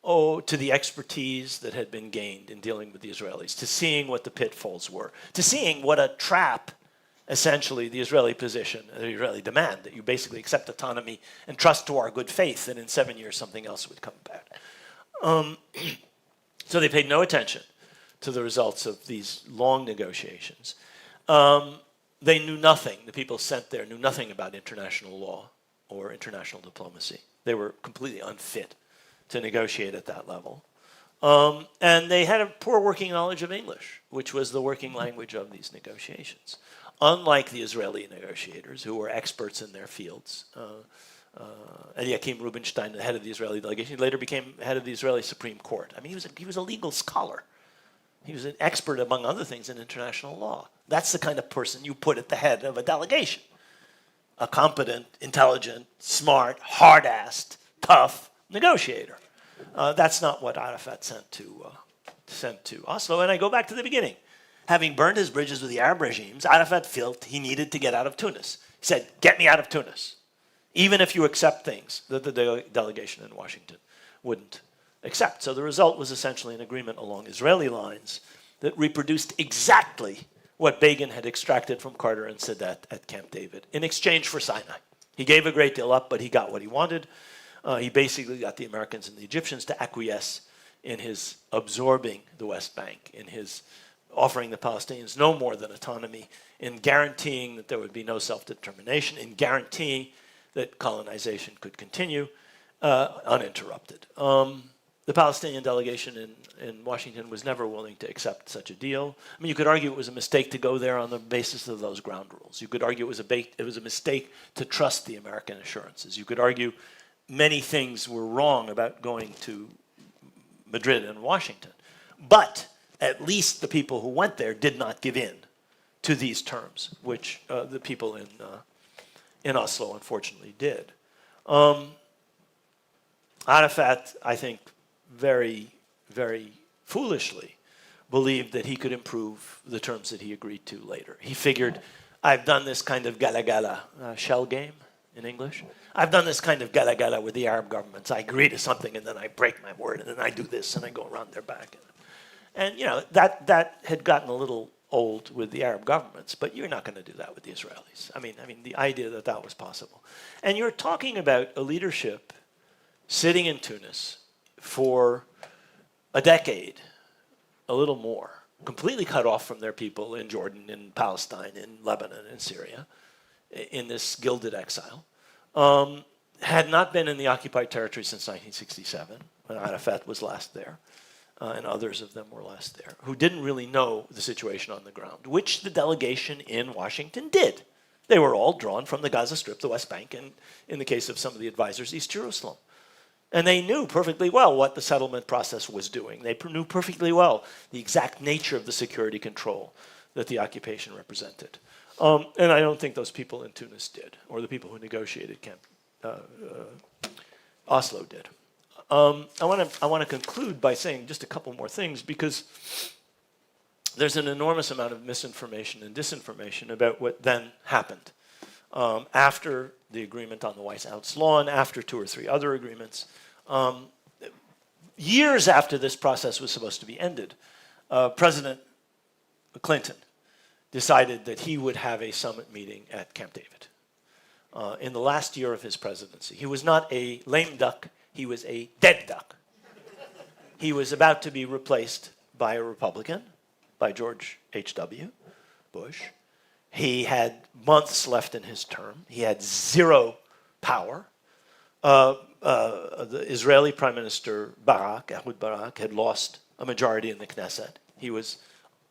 to the expertise that had been gained in dealing with the Israelis, to seeing what the pitfalls were, to seeing what a trap, essentially, the Israeli position, the Israeli demand, that you basically accept autonomy and trust to our good faith that in 7 years something else would come back. So they paid no attention to the results of these long negotiations. they knew nothing. The people sent there knew nothing about international law or international diplomacy. They were completely unfit to negotiate at that level. And they had a poor working knowledge of English, which was the working language of these negotiations. Unlike the Israeli negotiators, who were experts in their fields. Eliakim Rubinstein, the head of the Israeli delegation, later became head of the Israeli Supreme Court. I mean, he was a legal scholar. He was an expert, among other things, in international law. That's the kind of person you put at the head of a delegation. A competent, intelligent, smart, hard-assed, tough negotiator. That's not what Arafat sent to Oslo. And I go back to the beginning. Having burned his bridges with the Arab regimes, Arafat felt he needed to get out of Tunis. He said, get me out of Tunis, even if you accept things that the delegation in Washington wouldn't accept. So the result was essentially an agreement along Israeli lines that reproduced exactly what Begin had extracted from Carter and Sadat at Camp David in exchange for Sinai. He gave a great deal up, but he got what he wanted. He basically got the Americans and the Egyptians to acquiesce in his absorbing the West Bank, in his offering the Palestinians no more than autonomy, in guaranteeing that there would be no self-determination, in guaranteeing that colonization could continue uninterrupted. The Palestinian delegation in Washington was never willing to accept such a deal. I mean, you could argue it was a mistake to go there on the basis of those ground rules. You could argue it was a mistake to trust the American assurances. You could argue many things were wrong about going to Madrid and Washington. But at least the people who went there did not give in to these terms, which the people in Oslo unfortunately did. Arafat, I think, very, very foolishly believed that he could improve the terms that he agreed to later. He figured, I've done this kind of gala-gala shell game in English. I've done this kind of gala-gala with the Arab governments. I agree to something and then I break my word and then I do this and I go around their back. And you know, that had gotten a little old with the Arab governments, but you're not going to do that with the Israelis. I mean, the idea that that was possible. And you're talking about a leadership sitting in Tunis for a decade, a little more, completely cut off from their people in Jordan, in Palestine, in Lebanon, in Syria, in this gilded exile, had not been in the occupied territory since 1967, when Arafat was last there, and others of them were last there, who didn't really know the situation on the ground, which the delegation in Washington did. They were all drawn from the Gaza Strip, the West Bank, and in the case of some of the advisors, East Jerusalem. And they knew perfectly well what the settlement process was doing. They knew perfectly well the exact nature of the security control that the occupation represented. And I don't think those people in Tunis did, or the people who negotiated Oslo did. I want to conclude by saying just a couple more things, because there's an enormous amount of misinformation and disinformation about what then happened after the agreement on the White House lawn, after 2 or 3 other agreements. Years after this process was supposed to be ended, President Clinton decided that he would have a summit meeting at Camp David in the last year of his presidency. He was not a lame duck, he was a dead duck. He was about to be replaced by a Republican, by George H.W. Bush. He had months left in his term. He had zero power. The Israeli Prime Minister Ehud Barak, had lost a majority in the Knesset. He was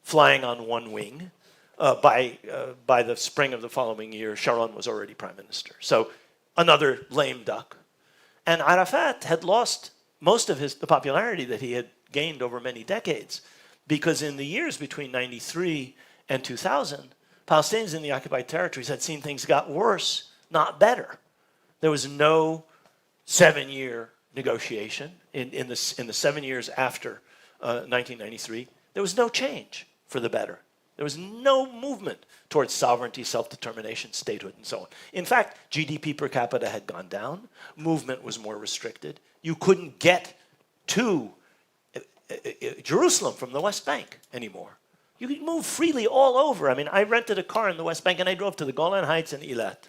flying on one wing. By the spring of the following year, Sharon was already Prime Minister. So another lame duck. And Arafat had lost most of the popularity that he had gained over many decades, because in the years between 93 and 2000, Palestinians in the occupied territories had seen things got worse, not better. There was no 7-year negotiation in the 7 years after 1993. There was no change for the better. There was no movement towards sovereignty, self-determination, statehood, and so on. In fact, GDP per capita had gone down. Movement was more restricted. You couldn't get to Jerusalem from the West Bank anymore. You could move freely all over. I mean, I rented a car in the West Bank and I drove to the Golan Heights and Eilat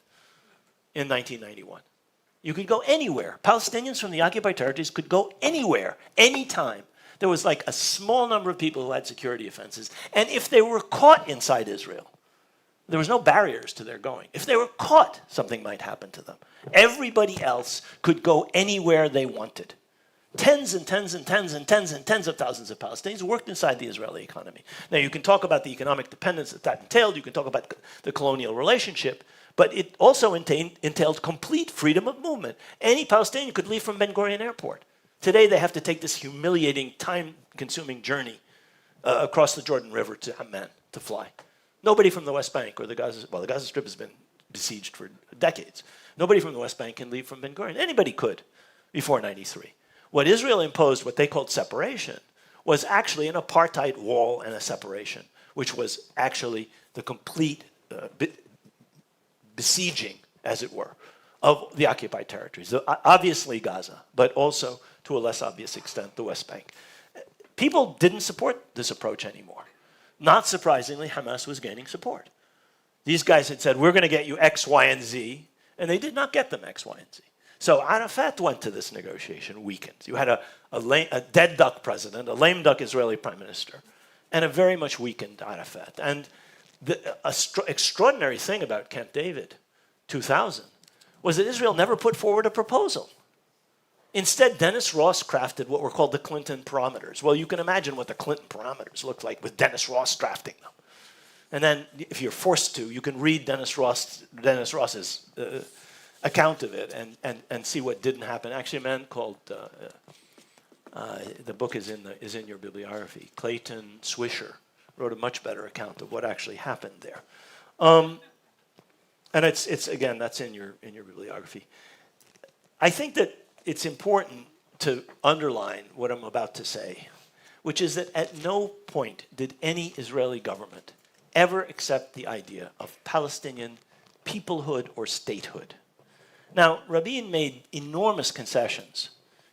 in 1991. You could go anywhere. Palestinians from the occupied territories could go anywhere, anytime. There was like a small number of people who had security offenses. And if they were caught inside Israel, There was no barriers to their going. If they were caught, something might happen to them. Everybody else could go anywhere they wanted. Tens and tens and tens and tens and tens of thousands of Palestinians worked inside the Israeli economy. Now, you can talk about the economic dependence that entailed. You can talk about the colonial relationship. But it also entailed complete freedom of movement. Any Palestinian could leave from Ben Gurion Airport. Today, they have to take this humiliating, time-consuming journey across the Jordan River to Amman to fly. Nobody from the West Bank or the Gaza, well, the Gaza Strip has been besieged for decades. Nobody from the West Bank can leave from Ben Gurion. Anybody could before 93. What Israel imposed, what they called separation, was actually an apartheid wall and a separation, which was actually the complete besieging, as it were, of the occupied territories. Obviously Gaza, but also, to a less obvious extent, the West Bank. People didn't support this approach anymore. Not surprisingly, Hamas was gaining support. These guys had said, we're going to get you X, Y, and Z, and they did not get them X, Y, and Z. So Arafat went to this negotiation weakened. You had a dead duck president, a lame duck Israeli prime minister, and a very much weakened Arafat. And the extraordinary thing about Camp David 2000 was that Israel never put forward a proposal. Instead, Dennis Ross crafted what were called the Clinton parameters. Well, you can imagine what the Clinton parameters looked like with Dennis Ross drafting them. And then, if you're forced to, you can read Dennis Ross's account of it and see what didn't happen. Actually, a man called the book is in your bibliography. Clayton Swisher wrote a much better account of what actually happened there. And it's again, that's in your bibliography. I think that it's important to underline what I'm about to say, which is that at no point did any Israeli government ever accept the idea of Palestinian peoplehood or statehood. Now, Rabin made enormous concessions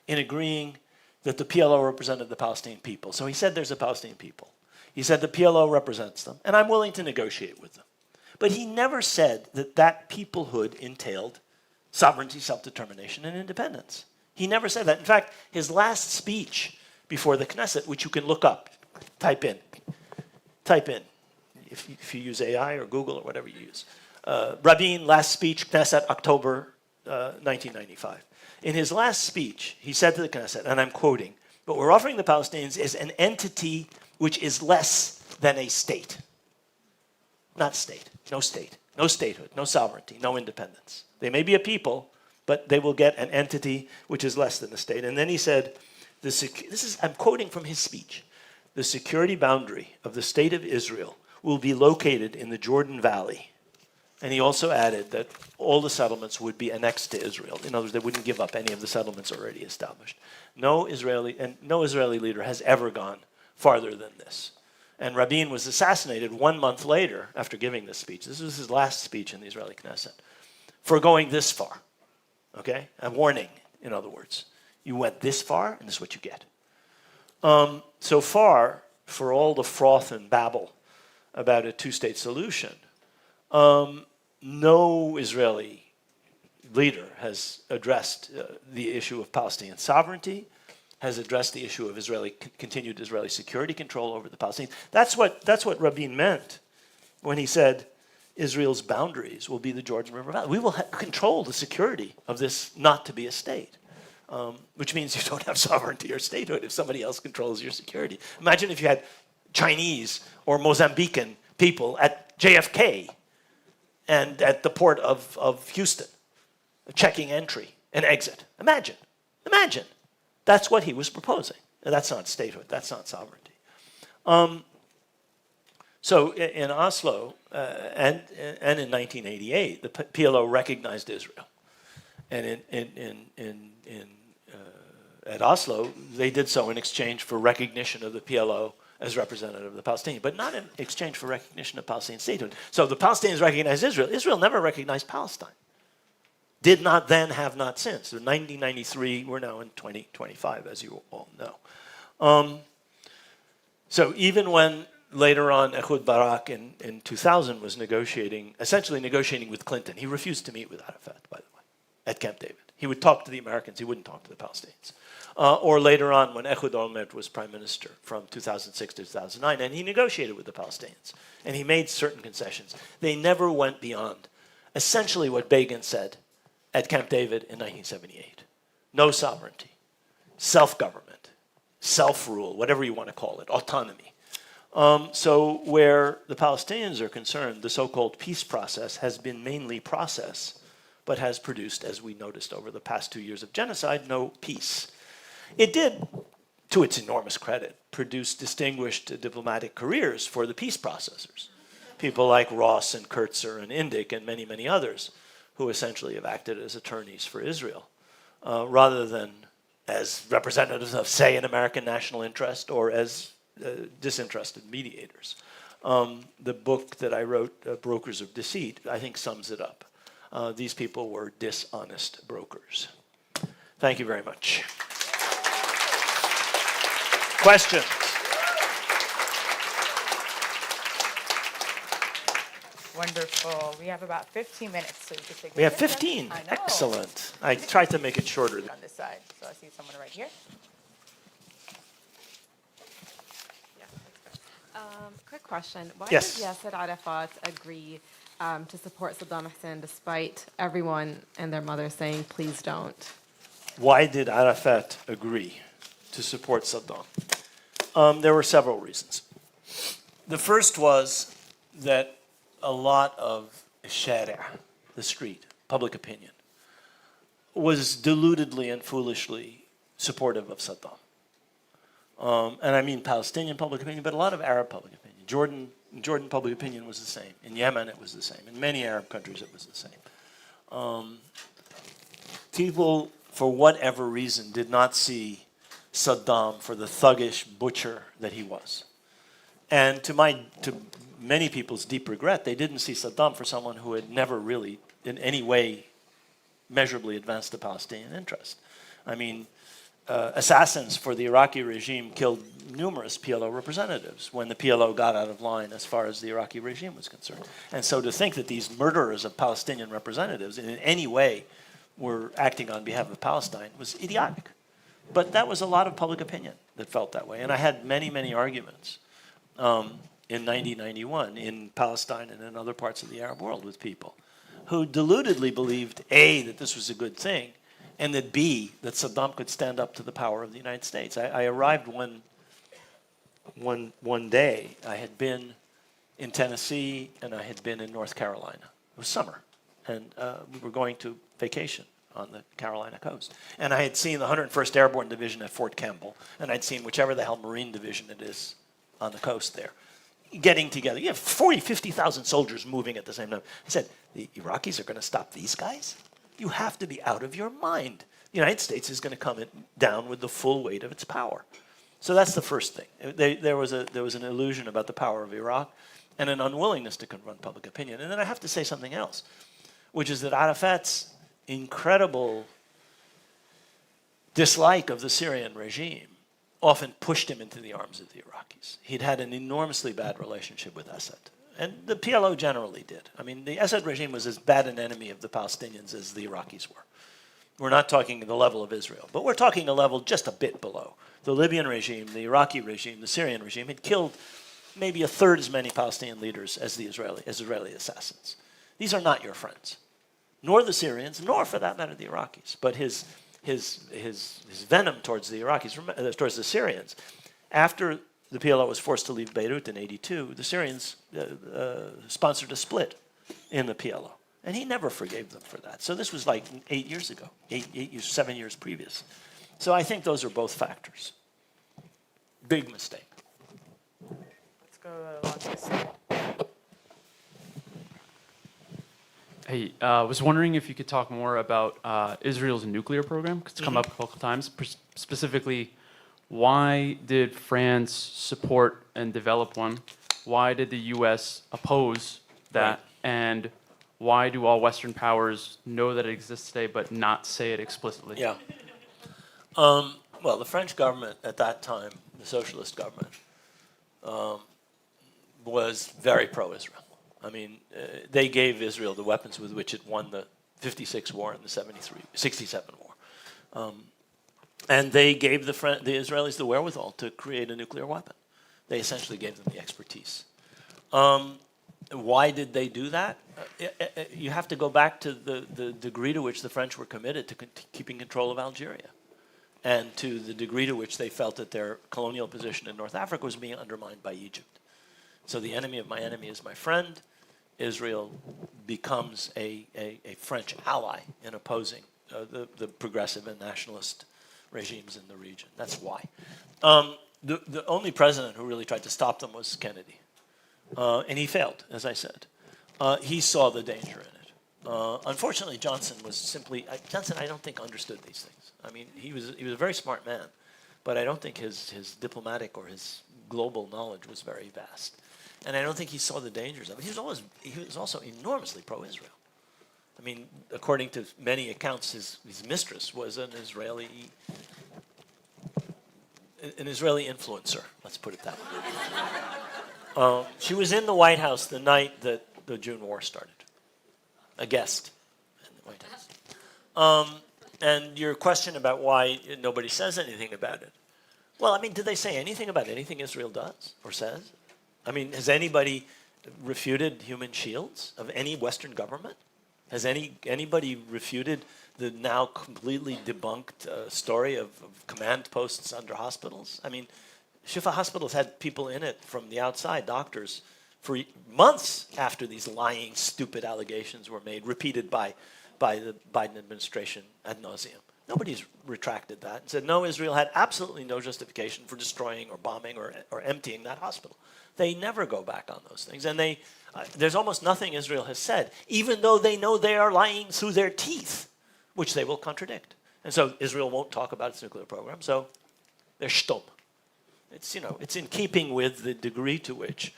in agreeing that the PLO represented the Palestinian people. So he said there's a Palestinian people. He said the PLO represents them, and I'm willing to negotiate with them. But he never said that that peoplehood entailed sovereignty, self-determination, and independence. He never said that. In fact, his last speech before the Knesset, which you can look up, type in, if you use AI or Google or whatever you use. Rabin, last speech, Knesset, October 1995. In his last speech, he said to the Knesset, and I'm quoting, "What we're offering the Palestinians is an entity which is less than a state." Not state, no statehood, no sovereignty, no independence. They may be a people, but they will get an entity which is less than a state. And then he said, I'm quoting from his speech, "The security boundary of the state of Israel will be located in the Jordan Valley." And he also added that all the settlements would be annexed to Israel. In other words, they wouldn't give up any of the settlements already established. No Israeli leader has ever gone farther than this. And Rabin was assassinated 1 month later after giving this speech. This was his last speech in the Israeli Knesset for going this far. Okay? A warning, in other words. You went this far, and this is what you get. So far, for all the froth and babble about a two-state solution, no Israeli leader has addressed the issue of Palestinian sovereignty, has addressed the issue of continued Israeli security control over the Palestinians. That's what Rabin meant when he said Israel's boundaries will be the Jordan River Valley. We will control the security of this not to be a state, which means you don't have sovereignty or statehood if somebody else controls your security. Imagine if you had Chinese or Mozambican people at JFK and at the port of Houston, checking entry and exit. Imagine. That's what he was proposing. And that's not statehood. That's not sovereignty. So in Oslo and in 1988, the PLO recognized Israel. And at Oslo, they did so in exchange for recognition of the PLO as representative of the Palestinians, but not in exchange for recognition of Palestinian statehood. So the Palestinians recognized Israel. Israel never recognized Palestine. Did not then, have not since. So 1993, we're now in 2025, as you all know. So even when later on Ehud Barak in 2000 was essentially negotiating with Clinton, he refused to meet with Arafat, by the way, at Camp David. He would talk to the Americans. He wouldn't talk to the Palestinians. Or later on, when Ehud Olmert was prime minister from 2006 to 2009, and he negotiated with the Palestinians, and he made certain concessions. They never went beyond essentially what Begin said at Camp David in 1978. No sovereignty, self-government, self-rule, whatever you want to call it, autonomy. So where the Palestinians are concerned, the so-called peace process has been mainly process, but has produced, as we noticed over the past 2 years of genocide, no peace. It did, to its enormous credit, produce distinguished diplomatic careers for the peace processors. People like Ross and Kurtzer and Indyk and many, many others who essentially have acted as attorneys for Israel, rather than as representatives of, say, an American national interest or as disinterested mediators. The book that I wrote, Brokers of Deceit, I think sums it up. These people were dishonest brokers. Thank you very much. Questions? Wonderful. We have about 15 minutes, so you can take. We have 15. I know. Excellent. I tried to make it shorter. On this side, so I see someone right here. Quick question. Why Yes. did Yasser Arafat agree to support Saddam Hussein despite everyone and their mother saying, please don't? Why did Arafat agree to support Saddam? There were several reasons. The first was that a lot of sharia, the street, public opinion, was deludedly and foolishly supportive of Saddam. And I mean Palestinian public opinion, but a lot of Arab public opinion. Jordan public opinion was the same. In Yemen, it was the same. In many Arab countries, it was the same. People, for whatever reason, did not see Saddam for the thuggish butcher that he was. And to many people's deep regret, they didn't see Saddam for someone who had never really, in any way, measurably advanced the Palestinian interest. I mean, assassins for the Iraqi regime killed numerous PLO representatives when the PLO got out of line as far as the Iraqi regime was concerned. And so to think that these murderers of Palestinian representatives in any way were acting on behalf of Palestine was idiotic. But that was a lot of public opinion that felt that way. And I had many, many arguments in 1991 in Palestine and in other parts of the Arab world with people who deludedly believed, A, that this was a good thing, and that B, that Saddam could stand up to the power of the United States. I arrived one day. I had been in Tennessee and I had been in North Carolina. It was summer, and we were going to vacation on the Carolina coast. And I had seen the 101st Airborne Division at Fort Campbell, and I'd seen whichever the hell Marine Division it is on the coast there, getting together. You have 40, 50,000 soldiers moving at the same time. I said, the Iraqis are going to stop these guys? You have to be out of your mind. The United States is going to come down with the full weight of its power. So that's the first thing. There was an illusion about the power of Iraq and an unwillingness to confront public opinion. And then I have to say something else, which is that Arafat's incredible dislike of the Syrian regime often pushed him into the arms of the Iraqis. He'd had an enormously bad relationship with Assad. And the PLO generally did. I mean, the Assad regime was as bad an enemy of the Palestinians as the Iraqis were. We're not talking the level of Israel, but we're talking a level just a bit below. The Libyan regime, the Iraqi regime, the Syrian regime had killed maybe a third as many Palestinian leaders as the Israeli assassins. These are not your friends, nor the Syrians, nor for that matter the Iraqis. But his venom towards the Iraqis, towards the Syrians, after the PLO was forced to leave Beirut in '82, the Syrians sponsored a split in the PLO. And he never forgave them for that. So this was like 8 years ago, 7 years previous. So I think those are both factors. Big mistake. Let's go along this side. Hey, I was wondering if you could talk more about Israel's nuclear program, 'cause it's come up a couple times. Specifically, why did France support and develop one? Why did the U.S. oppose that? Right. And why do all Western powers know that it exists today but not say it explicitly? Yeah. Well, the French government at that time, the socialist government, was very pro-Israel. I mean, they gave Israel the weapons with which it won the 56 war and the 67 war. And they gave the Israelis the wherewithal to create a nuclear weapon. They essentially gave them the expertise. Why did they do that? You have to go back to the degree to which the French were committed to keeping control of Algeria, and to the degree to which they felt that their colonial position in North Africa was being undermined by Egypt. So the enemy of my enemy is my friend. Israel becomes a French ally in opposing the progressive and nationalist regimes in the region. That's why. The only president who really tried to stop them was Kennedy. And he failed, as I said. He saw the danger in it. Unfortunately, Johnson was simply, Johnson I don't think understood these things. I mean, he was a very smart man, but I don't think his diplomatic or his global knowledge was very vast. And I don't think he saw the dangers of it. He was also enormously pro-Israel. I mean, according to many accounts, his mistress was an Israeli influencer, let's put it that way. She was in the White House the night that the June War started, a guest in the White House. And your question about why nobody says anything about it. Well, I mean, did they say anything about anything Israel does or says? I mean, has anybody refuted human shields of any Western government? Has anybody refuted the now completely debunked story of command posts under hospitals? I mean, Shifa hospitals had people in it from the outside, doctors, for months after these lying, stupid allegations were made, repeated by the Biden administration ad nauseum. Nobody's retracted that and said, no, Israel had absolutely no justification for destroying or bombing or emptying that hospital. They never go back on those things. And there's almost nothing Israel has said, even though they know they are lying through their teeth, which they will contradict. And so Israel won't talk about its nuclear program, so they're stumm. It's in keeping with the degree to which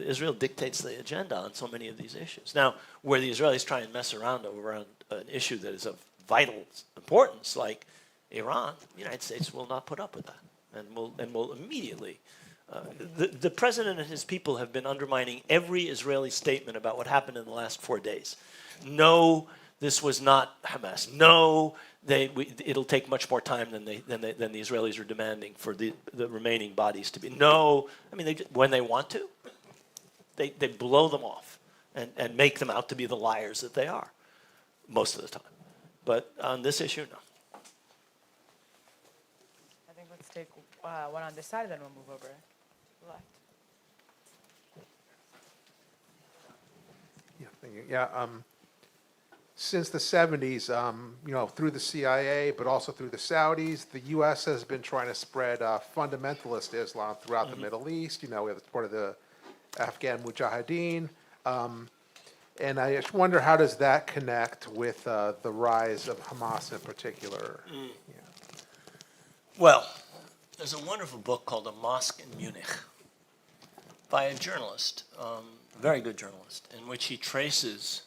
Israel dictates the agenda on so many of these issues. Now, where the Israelis try and mess around over an issue that is of vital importance, like Iran, the United States will not put up with that, and will immediately. The president and his people have been undermining every Israeli statement about what happened in the last 4 days. No, this was not Hamas. No, it'll take much more time than the Israelis are demanding for the remaining bodies to be. No, I mean, when they want to, they blow them off and make them out to be the liars that they are most of the time. But on this issue, no. I think let's take one on this side, then we'll move over left. Yeah, thank you. Yeah, since the 70s, through the CIA, but also through the Saudis, the U.S. has been trying to spread fundamentalist Islam throughout the Middle East. We have part of the Afghan Mujahideen. And I just wonder, how does that connect with the rise of Hamas in particular? Yeah. Well, there's a wonderful book called A Mosque in Munich by a journalist, very good journalist, in which he traces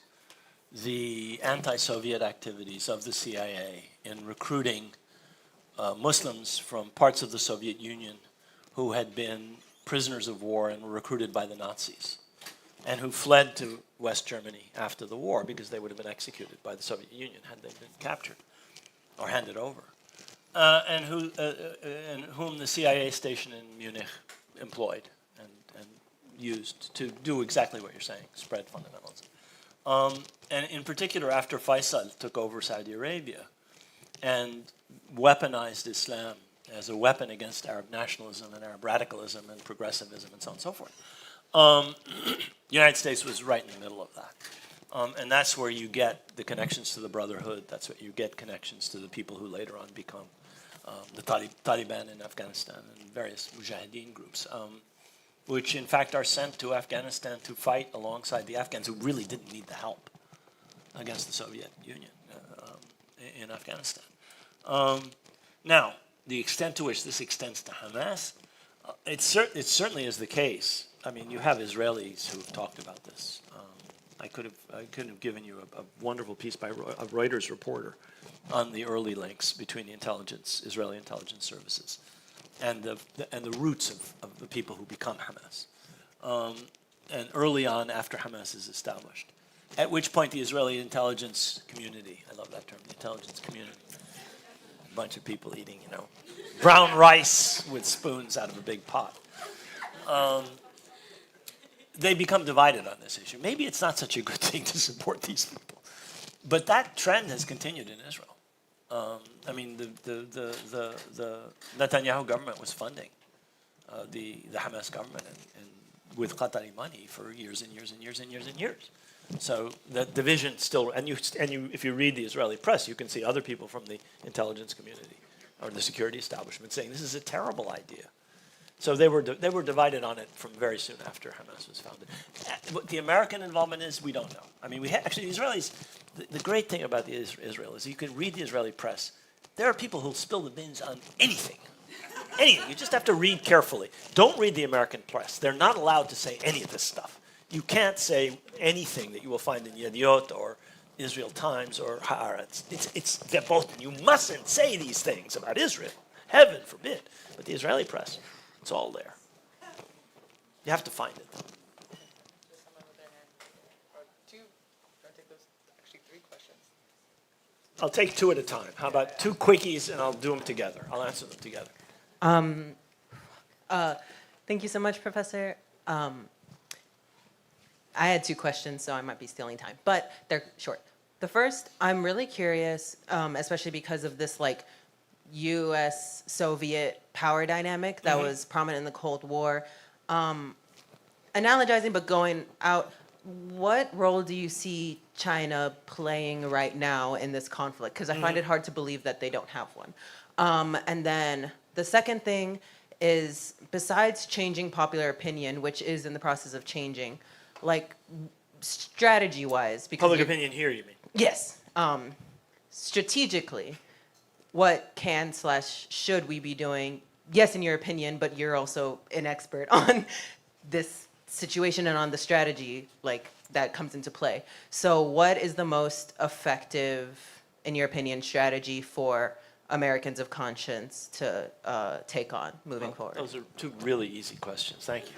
the anti-Soviet activities of the CIA in recruiting Muslims from parts of the Soviet Union who had been prisoners of war and were recruited by the Nazis, and who fled to West Germany after the war because they would have been executed by the Soviet Union had they been captured or handed over, and whom the CIA station in Munich employed and used to do exactly what you're saying, spread fundamentalism. And in particular, after Faisal took over Saudi Arabia and weaponized Islam as a weapon against Arab nationalism and Arab radicalism and progressivism and so on and so forth, the United States was right in the middle of that. And that's where you get the connections to the Brotherhood. That's where you get connections to the people who later on become the Taliban in Afghanistan and various Mujahideen groups, which in fact are sent to Afghanistan to fight alongside the Afghans who really didn't need the help against the Soviet Union in Afghanistan. Now, the extent to which this extends to Hamas, it certainly is the case. I mean, you have Israelis who have talked about this. I could have given you a wonderful piece by a Reuters reporter on the early links between the Israeli intelligence services, and the roots of the people who become Hamas, and early on after Hamas is established. At which point the Israeli intelligence community, I love that term, the intelligence community, a bunch of people eating, brown rice with spoons out of a big pot. They become divided on this issue. Maybe it's not such a good thing to support these people. But that trend has continued in Israel. I mean, the Netanyahu government was funding the Hamas government and with Qatari money for years and years and years and years and years. So the division still, and if you read the Israeli press, you can see other people from the intelligence community or the security establishment saying this is a terrible idea. So they were divided on it from very soon after Hamas was founded. What the American involvement is, we don't know. I mean, actually, the Israelis. The great thing about Israel is you can read the Israeli press. There are people who'll spill the beans on anything. Anything. You just have to read carefully. Don't read the American press. They're not allowed to say any of this stuff. You can't say anything that you will find in Yediot or Israel Times or Haaretz. They're both. You mustn't say these things about Israel. Heaven forbid. But the Israeli press, it's all there. You have to find it. I'll take two at a time. How about two quickies and I'll do them together. I'll answer them together. Thank you so much, Professor. I had two questions, so I might be stealing time, but they're short. The first, I'm really curious, especially because of this U.S.-Soviet power dynamic that was prominent in the Cold War. Analogizing, but going out, what role do you see China playing right now in this conflict? Because I find it hard to believe that they don't have one. And then the second thing is, besides changing popular opinion, which is in the process of changing, strategy-wise, because Public opinion here, you mean? yes, strategically, what can/should we be doing? Yes, in your opinion, but you're also an expert on this situation and on the strategy that comes into play. So what is the most effective, in your opinion, strategy for Americans of conscience to take on moving forward? Those are two really easy questions. Thank you.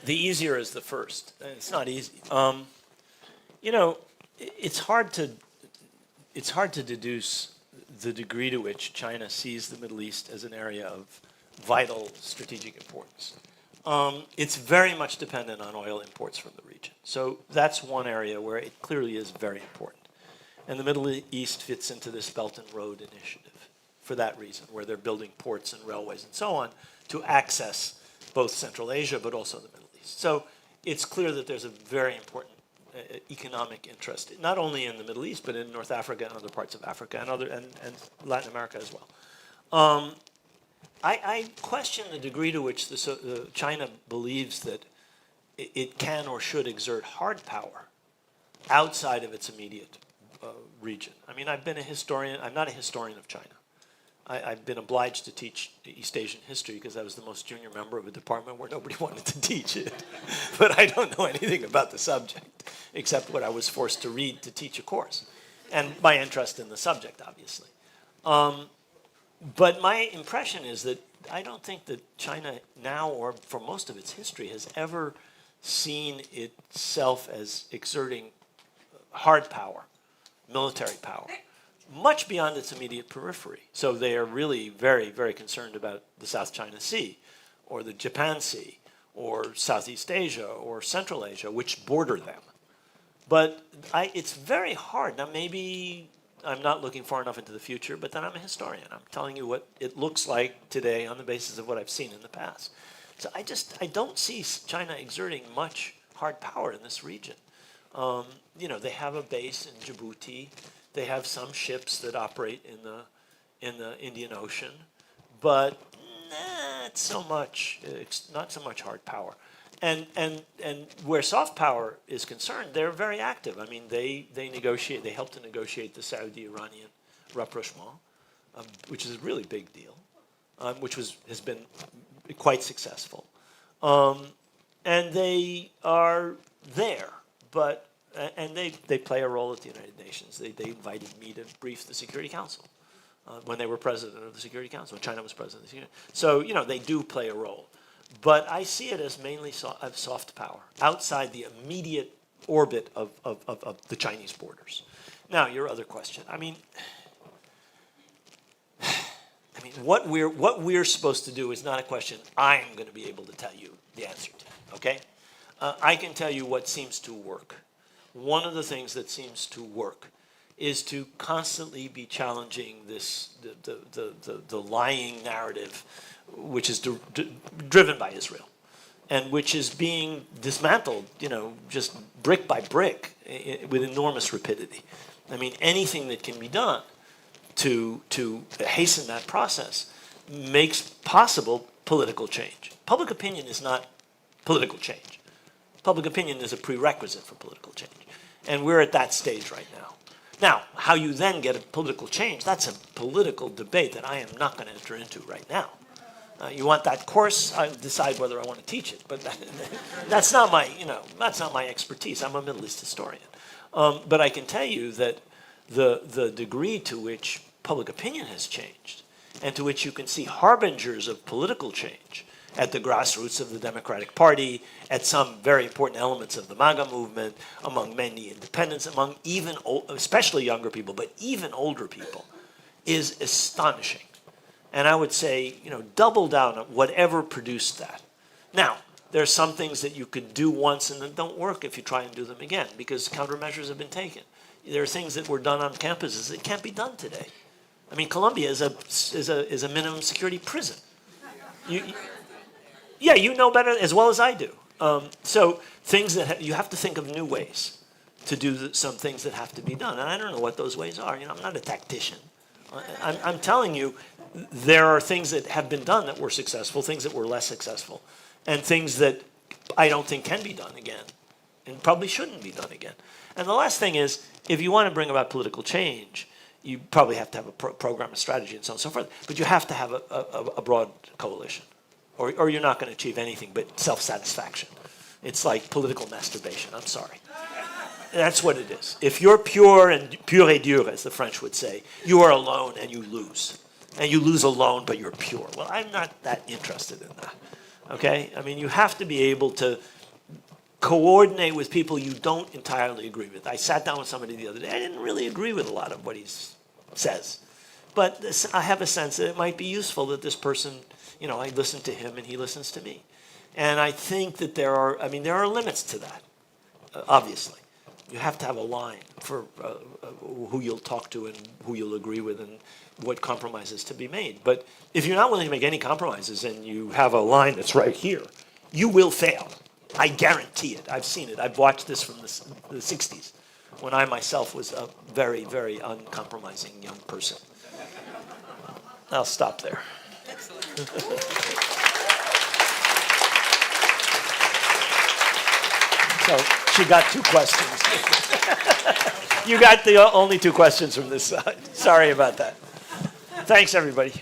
The easier is the first. It's not easy. It's hard to deduce the degree to which China sees the Middle East as an area of vital strategic importance. It's very much dependent on oil imports from the region. So that's one area where it clearly is very important. And the Middle East fits into this Belt and Road Initiative for that reason, where they're building ports and railways and so on to access both Central Asia but also the Middle East. So it's clear that there's a very important economic interest, not only in the Middle East, but in North Africa and other parts of Africa and Latin America as well. I question the degree to which China believes that it can or should exert hard power outside of its immediate region. I mean, I've been a historian. I'm not a historian of China. I've been obliged to teach East Asian history because I was the most junior member of a department where nobody wanted to teach it. But I don't know anything about the subject, except what I was forced to read to teach a course, and my interest in the subject, obviously. But my impression is that I don't think that China now, or for most of its history, has ever seen itself as exerting hard power, military power, much beyond its immediate periphery. So they are really very, very concerned about the South China Sea, or the Japan Sea, or Southeast Asia, or Central Asia, which border them. But it's very hard. Now, maybe I'm not looking far enough into the future, but then I'm a historian. I'm telling you what it looks like today on the basis of what I've seen in the past. So I don't see China exerting much hard power in this region. They have a base in Djibouti. They have some ships that operate in the Indian Ocean, but not so much. It's not so much hard power. And where soft power is concerned, they're very active. I mean, they negotiate. They help to negotiate the Saudi-Iranian rapprochement, which is a really big deal, which has been quite successful. And they are there, but and they play a role at the United Nations. They invited me to brief the Security Council when they were president of the Security Council. When China was president of the Security Council. So they do play a role. But I see it as mainly of soft power, outside the immediate orbit of the Chinese borders. Now, your other question. I mean, what we're supposed to do is not a question I'm going to be able to tell you the answer to, okay? I can tell you what seems to work. One of the things that seems to work is to constantly be challenging the lying narrative, which is driven by Israel, and which is being dismantled, just brick by brick with enormous rapidity. I mean, anything that can be done to hasten that process makes possible political change. Public opinion is not political change. Public opinion is a prerequisite for political change. And we're at that stage right now. Now, how you then get a political change, that's a political debate that I am not going to enter into right now. You want that course, I'll decide whether I want to teach it. But that's not my expertise. I'm a Middle East historian. But I can tell you that the degree to which public opinion has changed, and to which you can see harbingers of political change at the grassroots of the Democratic Party, at some very important elements of the MAGA movement, among many independents, among even, especially younger people, but even older people, is astonishing. And I would say, double down on whatever produced that. Now, there are some things that you could do once and that don't work if you try and do them again, because countermeasures have been taken. There are things that were done on campuses that can't be done today. I mean, Columbia is a minimum security prison. Yeah, you know better as well as I do. So things that you have to think of new ways to do some things that have to be done. And I don't know what those ways are. I'm not a tactician. I'm telling you, there are things that have been done that were successful, things that were less successful, and things that I don't think can be done again, and probably shouldn't be done again. And the last thing is, if you want to bring about political change, you probably have to have a program, a strategy, and so on and so forth. But you have to have a broad coalition, or you're not going to achieve anything but self-satisfaction. It's like political masturbation. I'm sorry. That's what it is. If you're pure et dur, as the French would say, you are alone and you lose. And you lose alone, but you're pure. Well, I'm not that interested in that. Okay? I mean, you have to be able to coordinate with people you don't entirely agree with. I sat down with somebody the other day. I didn't really agree with a lot of what he says. But I have a sense that it might be useful that this person, I listen to him and he listens to me. And I think that there are limits to that, obviously. You have to have a line for who you'll talk to and who you'll agree with and what compromises to be made. But if you're not willing to make any compromises and you have a line that's right here, you will fail. I guarantee it. I've seen it. I've watched this from the 60s when I myself was a very, very uncompromising young person. I'll stop there. So she got 2 questions. You got the only 2 questions from this side. Sorry about that. Thanks, everybody.